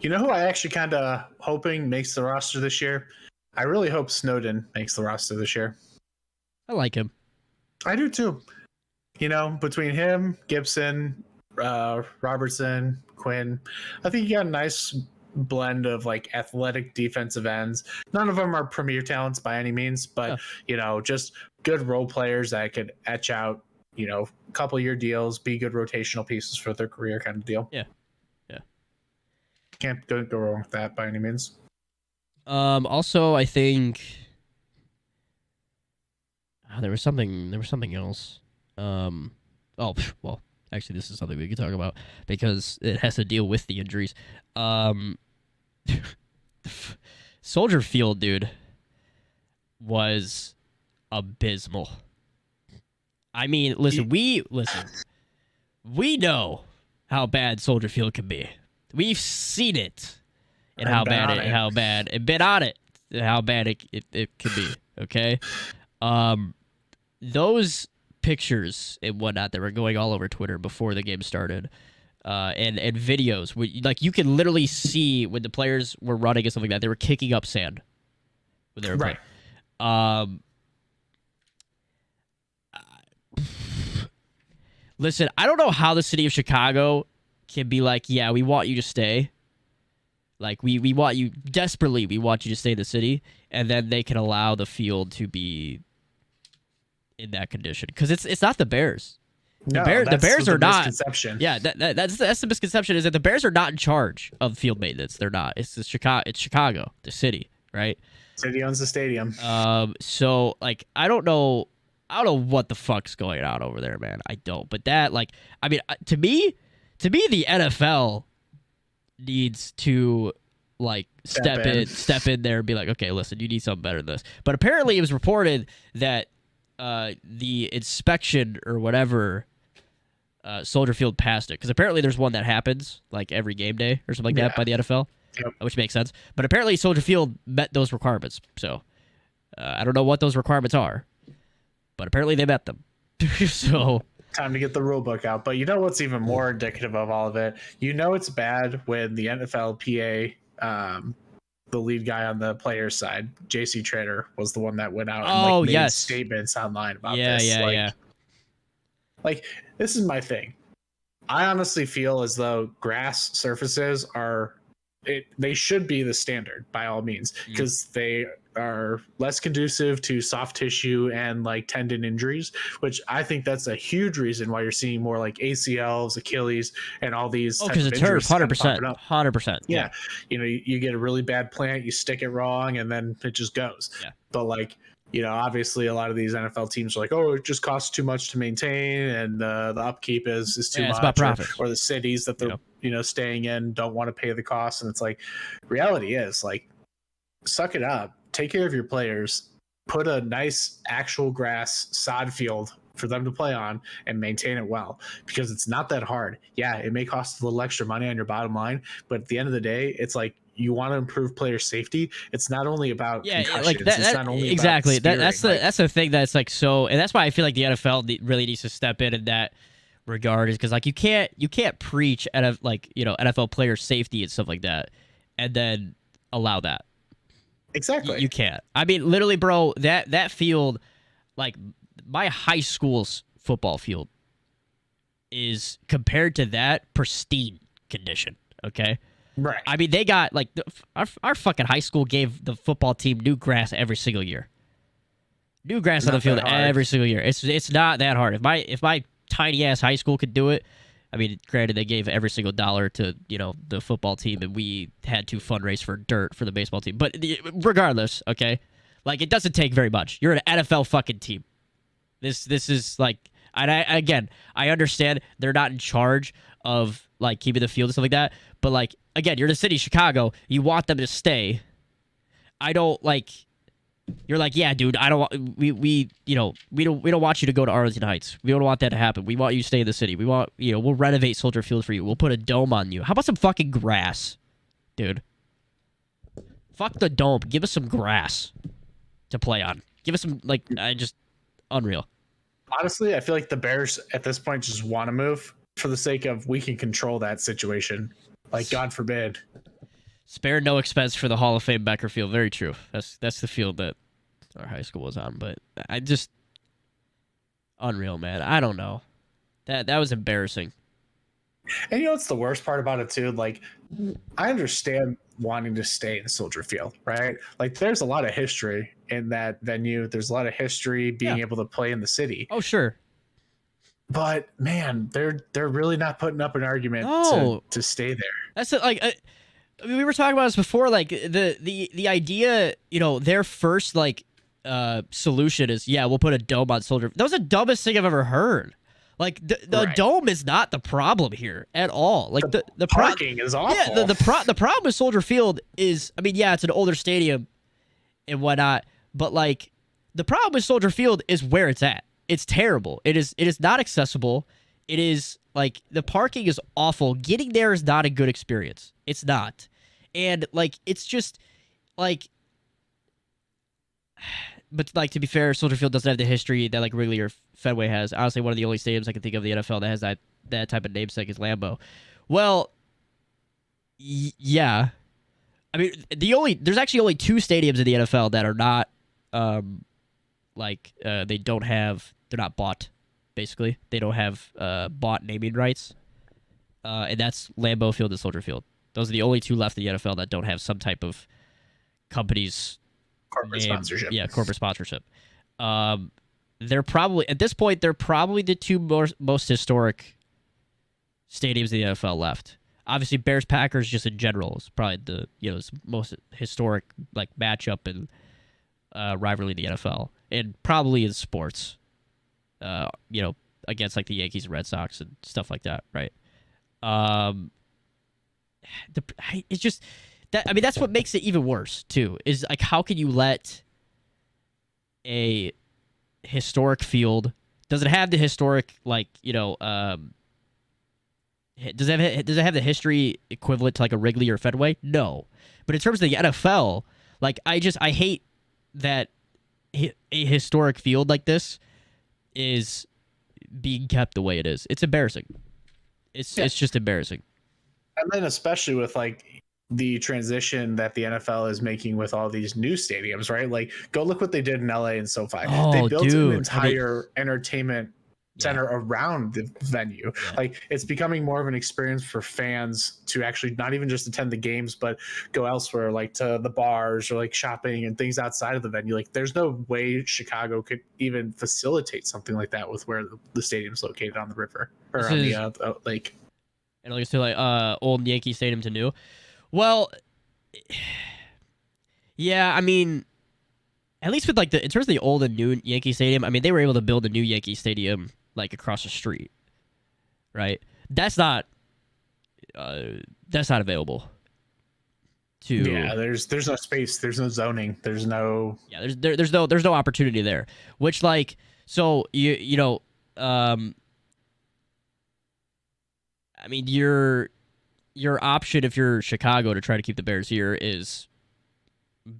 You know who I actually kind of hoping makes the roster this year? I really hope Snowden makes the roster this year. I like him. I do too. Between him, Gibson, Robertson, Quinn, I think you got a nice blend of like athletic defensive ends. None of them are premier talents by any means, but just good role players that could etch out, couple year deals, be good rotational pieces for their career kind of deal. Yeah. Can't go wrong with that by any means. Also, I think there was something else. Actually, this is something we could talk about because it has to deal with the injuries. Soldier Field, dude, was abysmal. I mean, we know how bad Soldier Field can be. We've seen it and how bad it can be. Okay, those pictures and whatnot that were going all over Twitter before the game started, and videos like you can literally see when the players were running and stuff like that, they were kicking up sand when they were playing. Listen, I don't know how the city of Chicago can be like, yeah, we want you to stay. Like, we want you desperately. We want you to stay in the city, and then they can allow the field to be in that condition because it's not the Bears. The Bears are not. Yeah, that's the misconception is that the Bears are not in charge of field maintenance. They're not. It's Chicago, the city, right? City owns the stadium. So like, I don't know what the fuck's going on over there, man. I don't. But that, like, I mean, to me, the NFL needs to like step in there and be like, okay, listen, you need something better than this. But apparently, it was reported that the inspection or whatever Soldier Field passed it because apparently there's one that happens like every game day or something like that by the NFL, which makes sense. But apparently Soldier Field met those requirements. So I don't know what those requirements are, but apparently they met them. So time to get the rule book out. But you know what's even more indicative of all of it? You know it's bad when the NFLPA, the lead guy on the players' side, JC Trader, was the one that went out and made statements online about this. Like, this is my thing. I honestly feel as though grass surfaces they should be the standard by all means, because they are less conducive to soft tissue and like tendon injuries, which I think that's a huge reason why you're seeing more like ACLs, Achilles, and all these. Because it's turf, 100%. Yeah. You know, you get a really bad plant, you stick it wrong, and then it just goes. Yeah. But like, you know, obviously a lot of these NFL teams are like, oh, it just costs too much to maintain, and the upkeep is too much. It's about profit. Or the cities that they're staying in don't want to pay the cost. And it's like, reality is like, suck it up, take care of your players, put a nice actual grass sod field for them to play on and maintain it well, because it's not that hard. Yeah, it may cost a little extra money on your bottom line, but at the end of the day, it's like, you want to improve player safety. It's not only about concussions. Like that, it's not only exactly. About that's the thing that's like so, and that's why I feel like the NFL really needs to step in that regard, is because like you can't preach at a NFL player safety and stuff like that, and then allow that. Exactly. You can't. I mean, literally, bro. That field, like my high school's football field, is compared to that pristine condition. Okay. Right. I mean, they got like our fucking high school gave the football team new grass every single year. New grass on the field every single year. It's not that hard. If my tiny ass high school could do it, I mean, granted they gave every single dollar to the football team, and we had to fundraise for dirt for the baseball team. But regardless, okay, like it doesn't take very much. You're an NFL fucking team. This is like, and I understand they're not in charge of like keeping the field and stuff like that, but like again, you're the city of Chicago. You want them to stay. I don't like. You're like, yeah, dude. I don't want. We don't want you to go to Arlington Heights. We don't want that to happen. We want you to stay in the city. We want we'll renovate Soldier Field for you. We'll put a dome on you. How about some fucking grass, dude? Fuck the dome. Give us some grass to play on. Give us some unreal. Honestly, I feel like the Bears at this point just want to move for the sake of we can control that situation. Like, God forbid. Spare no expense for the Hall of Fame Becker Field. Very true. That's the field that our high school was on. But I just unreal, man. I don't know. That was embarrassing. And what's the worst part about it too? Like, I understand wanting to stay in Soldier Field, right? Like, there's a lot of history in that venue. There's a lot of history being able to play in the city. Oh, sure. But man, they're really not putting up an argument to stay there. That's it. Like, we were talking about this before. Like the idea, their first solution is, we'll put a dome on Soldier. That was the dumbest thing I've ever heard. Like the dome is not the problem here at all. Like the parking is awful. Yeah, the problem with Soldier Field is, I mean, it's an older stadium and whatnot, but like the problem with Soldier Field is where it's at. It's terrible. It is not accessible. It is like the parking is awful. Getting there is not a good experience. It's not. And like it's just like, but like to be fair, Soldier Field doesn't have the history that like Wrigley or Fenway has. Honestly, one of the only stadiums I can think of in the NFL that has that type of namesake is Lambeau. Well, yeah. I mean, there's actually only two stadiums in the NFL that are not they're not bought, basically. They don't have bought naming rights. And that's Lambeau Field and Soldier Field. Those are the only two left in the NFL that don't have some type of company's corporate sponsorship. Yeah, corporate sponsorship. They're probably, at this point, they're probably the two most historic stadiums in the NFL left. Obviously, Bears-Packers just in general is probably the most historic like matchup and rivalry in the NFL, and probably in sports. Against like the Yankees and Red Sox and stuff like that, right? It's just that, I mean, that's what makes it even worse too, is like, how can you let a historic field, does it have the historic Does it have the history equivalent to like a Wrigley or Fenway? No. But in terms of the NFL, like I hate that a historic field like this is being kept the way it is. It's embarrassing. It's just embarrassing. And then especially with like the transition that the NFL is making with all these new stadiums, right? Like go look what they did in LA and SoFi. They built an entire entertainment center around the venue. Like it's becoming more of an experience for fans to actually not even just attend the games, but go elsewhere, like to the bars or like shopping and things outside of the venue. Like there's no way Chicago could even facilitate something like that with where the stadium's located on the river or on the lake. And like to like old Yankee Stadium to new. Well, yeah, I mean, at least with like in terms of the old and new Yankee Stadium, I mean they were able to build a new Yankee Stadium like across the street, right? That's not available. There's no space, there's no zoning, there's no there's no opportunity there. Which like so you know I mean your option if you're Chicago to try to keep the Bears here is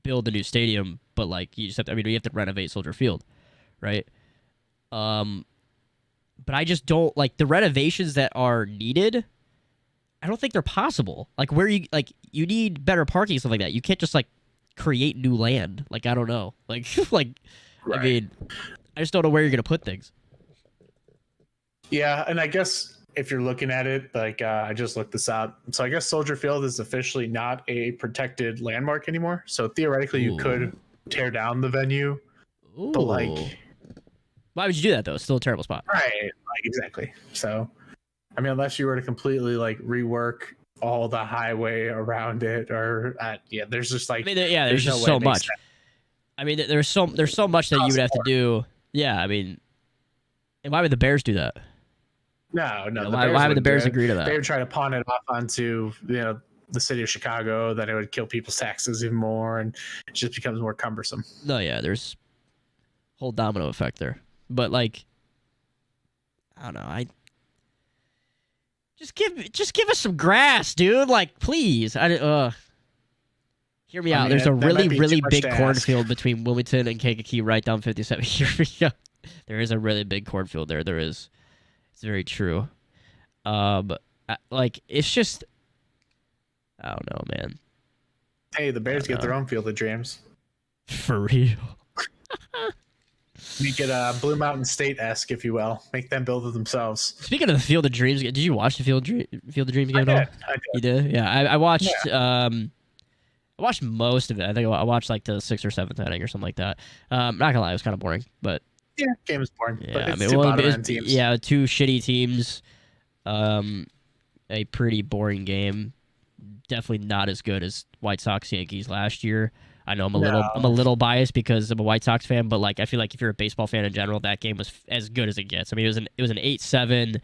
build a new stadium, but like you have to renovate Soldier Field, right? But I just don't like the renovations that are needed. I don't think they're possible. Like where you need better parking and stuff like that. You can't just like create new land. Like I don't know. Like right. I mean, I just don't know where you're gonna put things. Yeah, and I guess if you're looking at it, like I just looked this up. So I guess Soldier Field is officially not a protected landmark anymore. So theoretically, you could tear down the venue, but like. Why would you do that though? It's still a terrible spot. Right, like exactly. So, I mean, unless you were to completely like rework all the highway around it, or there's just like there's just so much. I mean, there's so much that you would have to do. Yeah, I mean, and why would the Bears do that? No. Why would the Bears agree to that? They would try to pawn it off onto the city of Chicago. That it would kill people's taxes even more, and it just becomes more cumbersome. No, yeah, there's whole domino effect there. But like, I don't know. I just give us some grass, dude. Like, please. Hear me out. There's a really big cornfield between Wilmington and Kankakee, right down 57. Here we go. There is a really big cornfield there. There is. It's very true. Like it's just, I don't know, man. Hey, the Bears get their own Field of Dreams. For real. Make it Blue Mountain State-esque, if you will. Make them build it themselves. Speaking of the Field of Dreams, did you watch the Field of Dreams game at all? I did. You did? Yeah, I watched. Yeah. I watched most of it. I think I watched like the 6th or 7th inning or something like that. Not gonna lie, it was kind of boring, but yeah, game is boring. Yeah, but it's teams. Yeah, two shitty teams. A pretty boring game. Definitely not as good as White Sox Yankees last year. I know I'm a little biased because I'm a White Sox fan, but like I feel like if you're a baseball fan in general, that game was as good as it gets. I mean, it was an 8-7,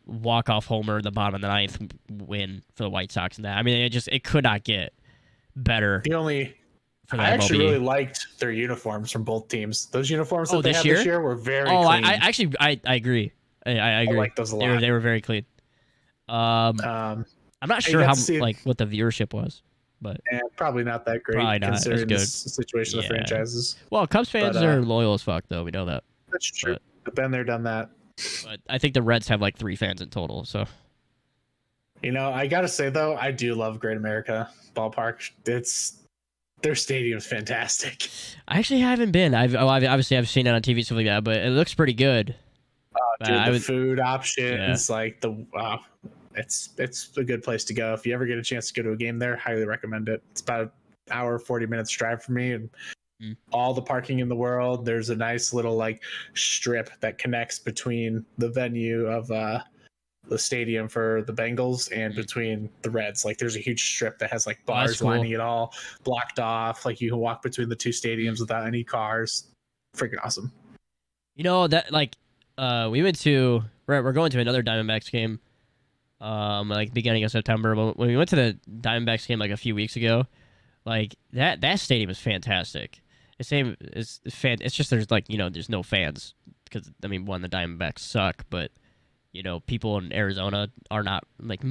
walk-off homer in the bottom of the 9th win for the White Sox, and that. I mean, it could not get better. I actually really liked their uniforms from both teams. Those uniforms that they had this year were very clean. I agree. I agree. I like those a lot. They were very clean. I'm not sure what the viewership was. But probably not that great considering the situation of the franchises. Well, Cubs fans are loyal as fuck, though. We know that. That's true. But been there, done that. But I think the Reds have like 3 fans in total. So, I gotta say though, I do love Great America Ballpark. Their stadium's fantastic. I actually haven't been. I've seen it on TV stuff like that, but it looks pretty good. The food options, like it's a good place to go. If you ever get a chance to go to a game there, highly recommend it. It's about an hour, 40 minutes drive for me, and all the parking in the world. There's a nice little like strip that connects between the venue of the stadium for the Bengals and between the Reds. Like there's a huge strip that has like bars lining it all blocked off. Like you can walk between the two stadiums without any cars. Freaking awesome. That like we went to we're going to another Diamondbacks game. Like beginning of September. When we went to the Diamondbacks game like a few weeks ago, like that stadium is fantastic. It's just there's like there's no fans because the Diamondbacks suck, but people in Arizona are not like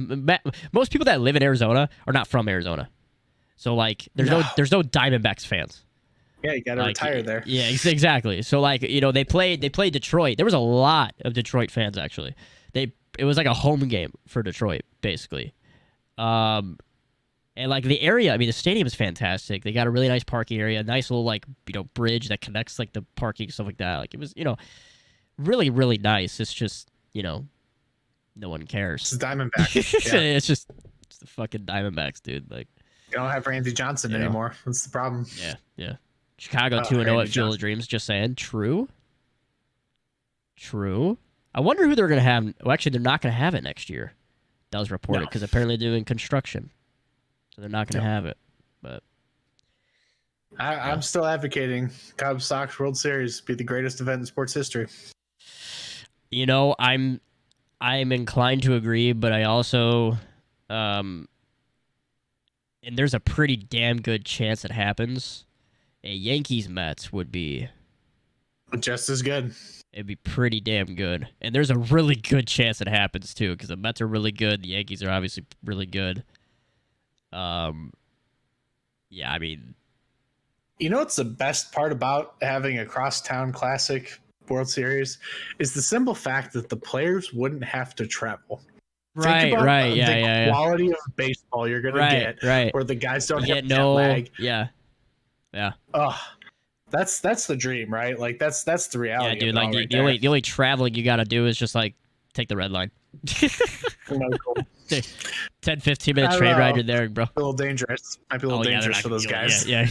most people that live in Arizona are not from Arizona. So like there's no Diamondbacks fans. Yeah, you gotta retire there. Yeah, exactly. So like they played Detroit. There was a lot of Detroit fans actually. It was like a home game for Detroit basically. And like the area, I mean the stadium is fantastic. They got a really nice parking area, a nice little like bridge that connects like the parking, stuff like that. Like it was really really nice. It's just no one cares. It's Diamondbacks. Yeah. it's the fucking Diamondbacks, dude. Like you don't have Randy Johnson anymore. That's the problem. Yeah. Chicago 2-0 at Field of Dreams. Just saying. True. I wonder who they're gonna have. Well, actually, they're not gonna have it next year. That was reported because apparently they're doing construction, so they're not gonna have it. But I'm still advocating Cubs Sox World Series be the greatest event in sports history. I'm inclined to agree, but I also, and there's a pretty damn good chance it happens. A Yankees Mets would be just as good. It'd be pretty damn good, and there's a really good chance it happens too, because the Mets are really good. The Yankees are obviously really good. Yeah, I mean, what's the best part about having a crosstown classic World Series is the simple fact that the players wouldn't have to travel. Right. The quality of baseball you're gonna get, where the guys don't have jet lag. Yeah. Oh, that's the dream, right? Like that's the reality. Yeah, dude. Like the only traveling you gotta do is just like take the red line. 10-15 minute train ride, you're there, bro. A little dangerous. Might be a little dangerous for those guys. Yeah.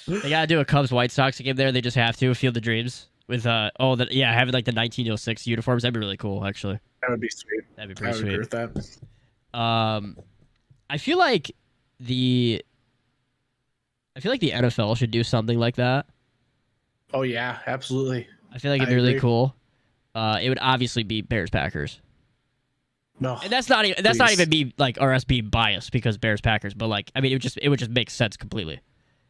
They gotta do a Cubs White Sox game there. They just have to Field of Dreams with having like the 1906 uniforms. That'd be really cool, actually. That would be sweet. That'd be pretty sweet. I would agree with that. I feel like the NFL should do something like that. Oh yeah, absolutely. I feel like it'd be really cool. It would obviously be Bears Packers. No, and that's not even me like us being biased because Bears Packers, but like I mean it would just make sense completely.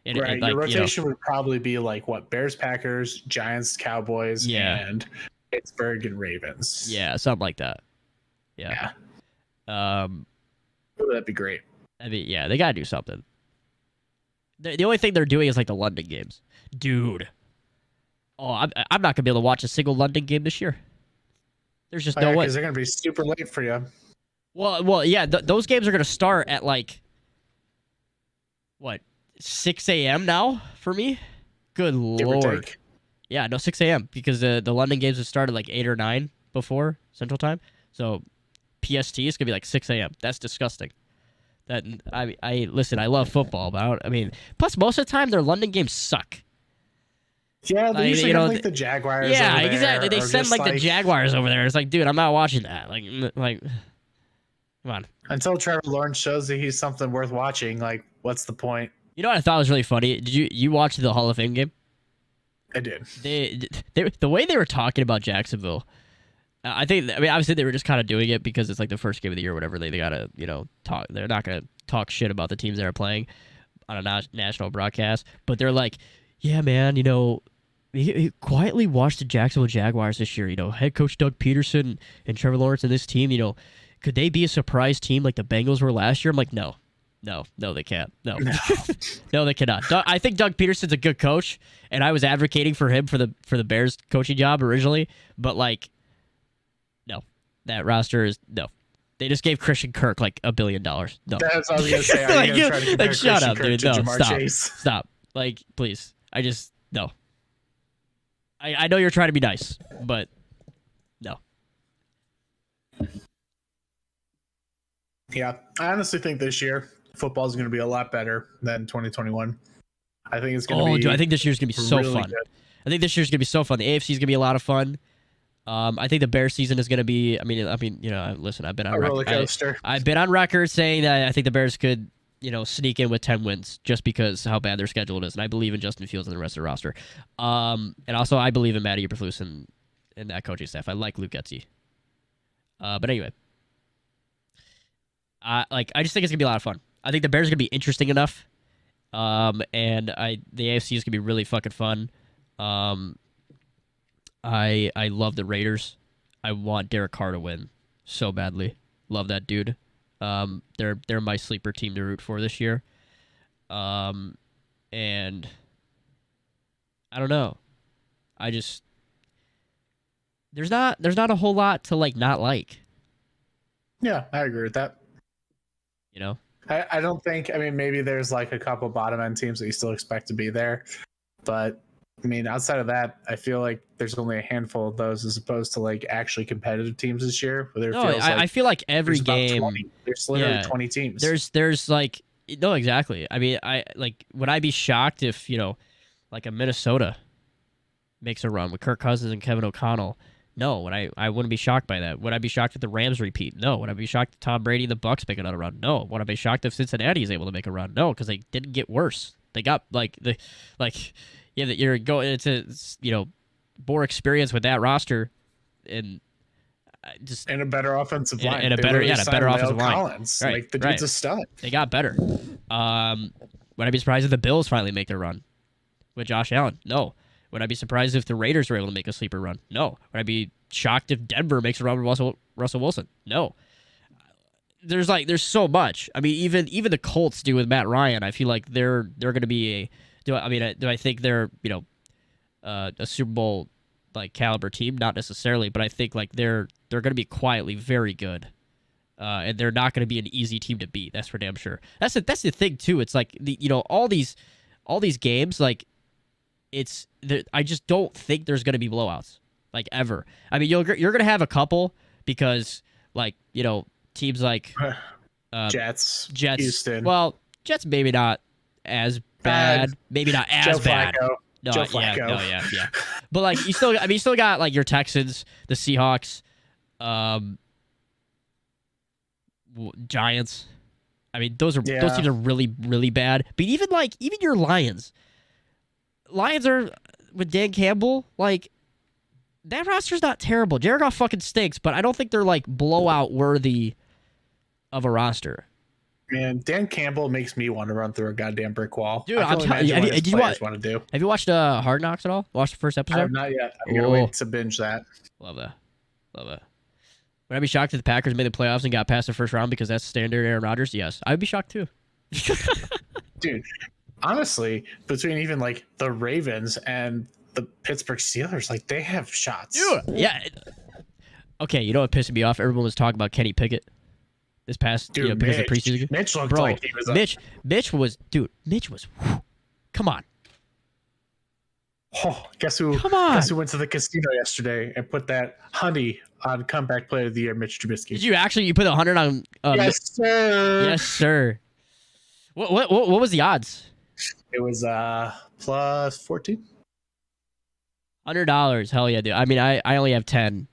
Right, your rotation would probably be like what Bears Packers, Giants Cowboys, and Pittsburgh and Ravens. Yeah, something like that. Yeah. That'd be great. I mean, yeah, they gotta do something. The only thing they're doing is like the London games, dude. Oh, I'm not gonna be able to watch a single London game this year. There's just no way. Because they're gonna be super late for you. Well, yeah. Those games are gonna start at like what 6 a.m. now for me. Good lord. Yeah, no 6 a.m. because the London games have started like 8 or 9 before Central Time. So PST is gonna be like 6 a.m. That's disgusting. That I listen. I love football, but I mean, plus most of the time their London games suck. Yeah, they usually have like the Jaguars. Yeah, over there, exactly. They send like the Jaguars over there. It's like, dude, I'm not watching that. Like, come on. Until Trevor Lawrence shows that he's something worth watching, like, what's the point? You know what I thought was really funny? Did you watch the Hall of Fame game? I did. They the way they were talking about Jacksonville. I mean, obviously they were just kind of doing it because it's like the first game of the year or whatever. They gotta, talk. They're not gonna talk shit about the teams that are playing on a national broadcast. But they're like, yeah, man, he quietly watched the Jacksonville Jaguars this year. Head coach Doug Peterson and Trevor Lawrence and this team. Could they be a surprise team like the Bengals were last year? I'm like, no, they can't. No, no, they cannot. I think Doug Peterson's a good coach, and I was advocating for him for the Bears coaching job originally. But like, no, that roster is no. They just gave Christian Kirk like $1 billion. No, that's what I was gonna say. Like shut up, dude. No, Jamar stop. Like, please. No. I know you're trying to be nice, but no. Yeah, I honestly think this year football is going to be a lot better than 2021. I think it's going to be. Dude, I think this year's going to be so really fun. Good. I think this year's going to be so fun. The AFC is going to be a lot of fun. I think the Bears season is going to be. I mean, listen, I've been on roller coaster. I've been on record saying that I think the Bears could, sneak in with 10 wins just because how bad their schedule is, and I believe in Justin Fields and the rest of the roster. And also I believe in Matty Eberflus and that coaching staff. I like Luke Getsy. But anyway, I just think it's gonna be a lot of fun. I think the Bears are gonna be interesting enough, and the AFC is gonna be really fucking fun. I love the Raiders. I want Derek Carr to win so badly. Love that dude. They're my sleeper team to root for this year. And I don't know. I just there's not a whole lot to like not like. Yeah, I agree with that. You know? I don't think, I mean, maybe there's like a couple bottom end teams that you still expect to be there, but I mean, outside of that, I feel like there's only a handful of those as opposed to like actually competitive teams this year. I feel like every game there's literally 20 teams. There's like no, exactly. I mean, would I be shocked if, you know, like a Minnesota makes a run with Kirk Cousins and Kevin O'Connell? No, I wouldn't be shocked by that. Would I be shocked if the Rams repeat? No. Would I be shocked if Tom Brady and the Bucs make another run? No. Would I be shocked if Cincinnati is able to make a run? No, because they didn't get worse. They got you're going into, you know, more experience with that roster, and just and a better offensive line, and a better offensive line. Collins. Right, like the dude's a stud. They got better. Would I be surprised if the Bills finally make their run with Josh Allen? No. Would I be surprised if the Raiders were able to make a sleeper run? No. Would I be shocked if Denver makes a run with Russell Wilson? No. There's so much. I mean, even the Colts do with Matt Ryan. I feel like they're going to be do I think they're, you know, a Super Bowl like caliber team? Not necessarily, but I think like they're going to be quietly very good, and they're not going to be an easy team to beat. That's for damn sure. That's the thing too. It's like all these games, like I just don't think there's going to be blowouts like ever. I mean, you're going to have a couple because like, you know, teams like Jets, Houston. Well, Jets maybe not as bad, maybe not as Joe bad. Flacco. No, Joe Flacco. Yeah. But like you still got like your Texans, the Seahawks, Giants. I mean, those teams are really, really bad. But even your Lions are with Dan Campbell. Like that roster's not terrible. Jared Goff fucking stinks, but I don't think they're like blowout worthy of a roster. Man, Dan Campbell makes me want to run through a goddamn brick wall. Dude, I'm telling you, have you watched Hard Knocks at all? Watched the first episode? I have not yet. I'm gonna wait to binge that. Love that. Would I be shocked if the Packers made the playoffs and got past the first round because that's standard Aaron Rodgers? Yes, I'd be shocked too. Dude, honestly, between even like the Ravens and the Pittsburgh Steelers, like they have shots. Dude, yeah. Okay, you know what pissed me off? Everyone was talking about Kenny Pickett this past because of preseason. Mitch looked like he was Mitch was come on. Oh, guess who went to the casino yesterday and put that honey on comeback player of the year, Mitch Trubisky. Did you actually? You put 100 on? Yes, sir. Yes, sir. What was the odds? It was plus 14. $100. Hell yeah, dude. I mean, I only have 10.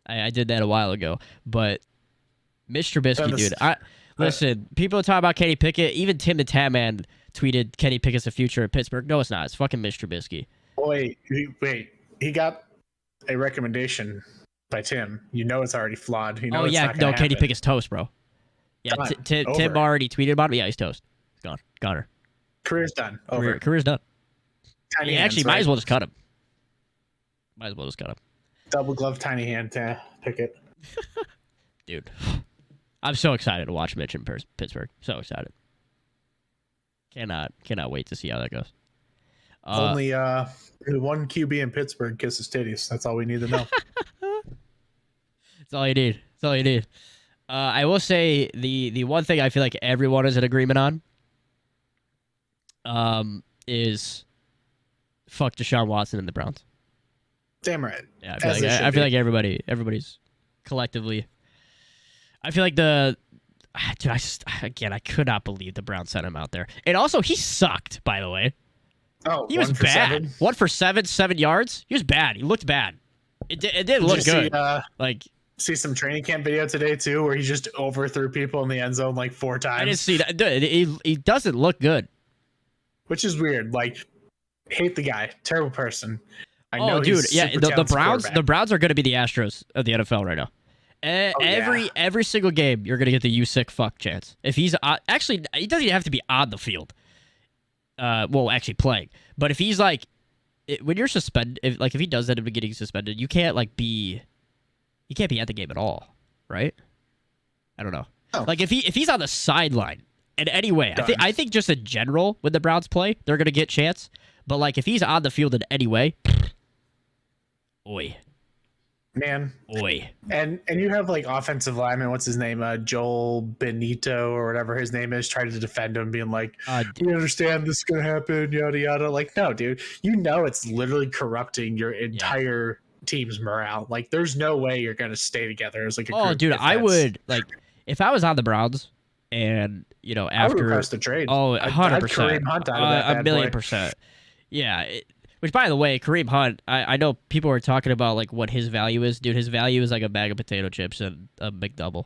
I did that a while ago, but Mitch Trubisky, dude. Listen, people talk about Kenny Pickett. Even Tim the Tatman tweeted Kenny Pickett's the future of Pittsburgh. No, it's not. It's fucking Mitch Trubisky. Wait. He got a recommendation by Tim. You know it's already flawed. You know Kenny Pickett's toast, bro. Yeah, Tim already tweeted about it. Yeah, he's toast. He's gone. Got her. Career's done. Over. Career's done. Tiny hands, actually, might as well just cut him. Double glove, tiny hand to Pickett. Dude, I'm so excited to watch Mitch in Pittsburgh. So excited. Cannot wait to see how that goes. Only one QB in Pittsburgh kisses titties. That's all we need to know. That's all you need. I will say the one thing I feel like everyone is in agreement on is fuck Deshaun Watson and the Browns. Damn right. Yeah, I feel like everybody's collectively. I feel like dude, I could not believe the Browns sent him out there. And also, he sucked, by the way. Oh, he was bad. 7? 1 for 7 yards. He was bad. He looked bad. It didn't look good. See some training camp video today too, where he just overthrew people in the end zone like 4 times. I didn't see that. Dude, he doesn't look good. Which is weird. Like, hate the guy. Terrible person. I know dude. Yeah, the Browns are going to be the Astros of the NFL right now. Every single game, you're going to get the you sick fuck chance. If he's actually, he doesn't even have to be on the field. Actually playing. But if he's like, when you're suspended, if he does end up getting suspended, you can't like be he can't be at the game at all, right? I don't know. Oh. Like if he's on the sideline in any way, I think just in general when the Browns play, they're gonna get chance. But like if he's on the field in any way, oi. Man. Oi. And you have like offensive lineman, what's his name? Joel Benito or whatever his name is, trying to defend him, being like, we understand this is gonna happen, yada yada. Like, no, dude. You know it's literally corrupting your entire team's morale. Like, there's no way you're gonna stay together as like a group. Oh, dude, I would like if I was on the Browns and after I would request a trade. 100%. Kareem Hunt out of that a million percent. Yeah. Which, by the way, Kareem Hunt, I know people are talking about like what his value is. Dude, his value is like a bag of potato chips and a McDouble.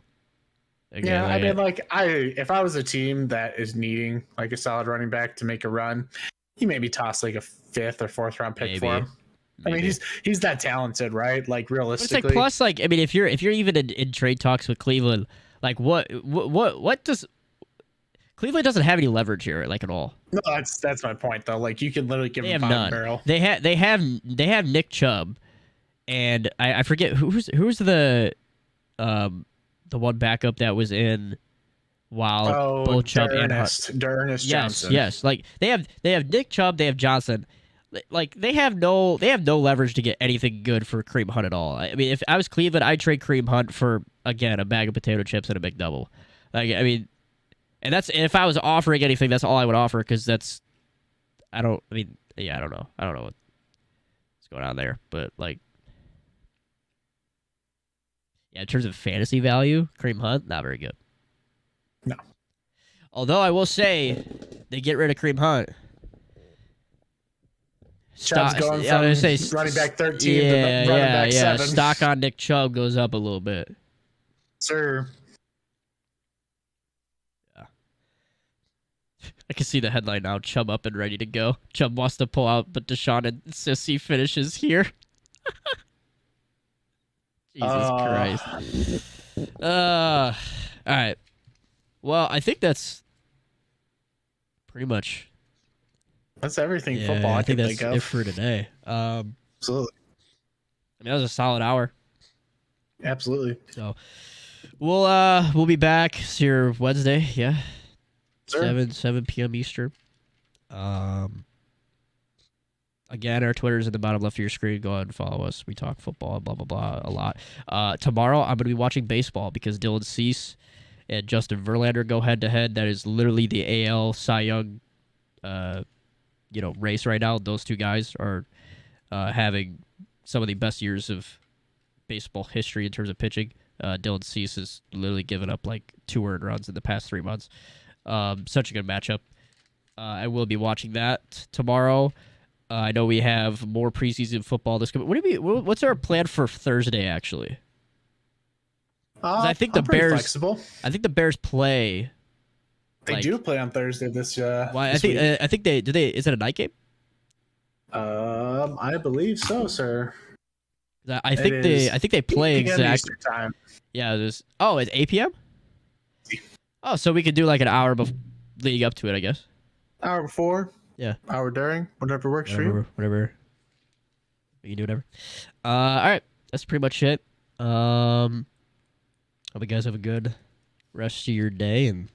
Yeah, I mean, like, if I was a team that is needing like a solid running back to make a run, you maybe toss like a 5th or 4th round pick for him. Maybe. I mean, he's that talented, right? Like, realistically, but it's like plus, like, I mean, if you're even in trade talks with Cleveland, like, what does Cleveland doesn't have any leverage here, like, at all. No, that's my point, though. Like, you can literally give them none. Barrel. They have Nick Chubb, and I forget who's the one backup that was in while both Chubb and Hunt. Johnson. Yes. Like they have Nick Chubb, they have Johnson. Like they have no leverage to get anything good for Kareem Hunt at all. I mean, if I was Cleveland, I'd trade Kareem Hunt for again a bag of potato chips and a McDouble. Like, I mean. And if I was offering anything, that's all I would offer because I don't know. I don't know what's going on there. But, like, yeah, in terms of fantasy value, Kareem Hunt, not very good. No. Although I will say, they get rid of Kareem Hunt. Chubb's going from running back 13 to running back 7. Stock on Nick Chubb goes up a little bit. Sir. I can see the headline now. Chubb up and ready to go. Chubb wants to pull out, but Deshaun insists he finishes here. Jesus Christ. All right. Well, I think that's pretty much. That's everything football. I think that's it for today. Absolutely. I mean, that was a solid hour. Absolutely. So we'll be back here Wednesday. Yeah. Sure. 7 p.m. Eastern. Again, our Twitter's in the bottom left of your screen. Go ahead and follow us. We talk football, blah, blah, blah, a lot. Tomorrow, I'm going to be watching baseball because Dylan Cease and Justin Verlander go head-to-head. That is literally the AL Cy Young race right now. Those two guys are having some of the best years of baseball history in terms of pitching. Dylan Cease has literally given up like 2 earned runs in the past 3 months. Such a good matchup. I will be watching that tomorrow. I know we have more preseason football this coming. What's our plan for Thursday? Actually, I think the Bears. Flexible. I think the Bears play. They do play on Thursday this. I think they do. Is it a night game? I believe so, sir. I think they play exactly. Time. Yeah. It's 8 p.m. Oh, so we could do like an hour leading up to it, I guess. Hour before. Yeah. Hour during. Whatever works for you. Whatever. You can do whatever. All right. That's pretty much it. Hope you guys have a good rest of your day and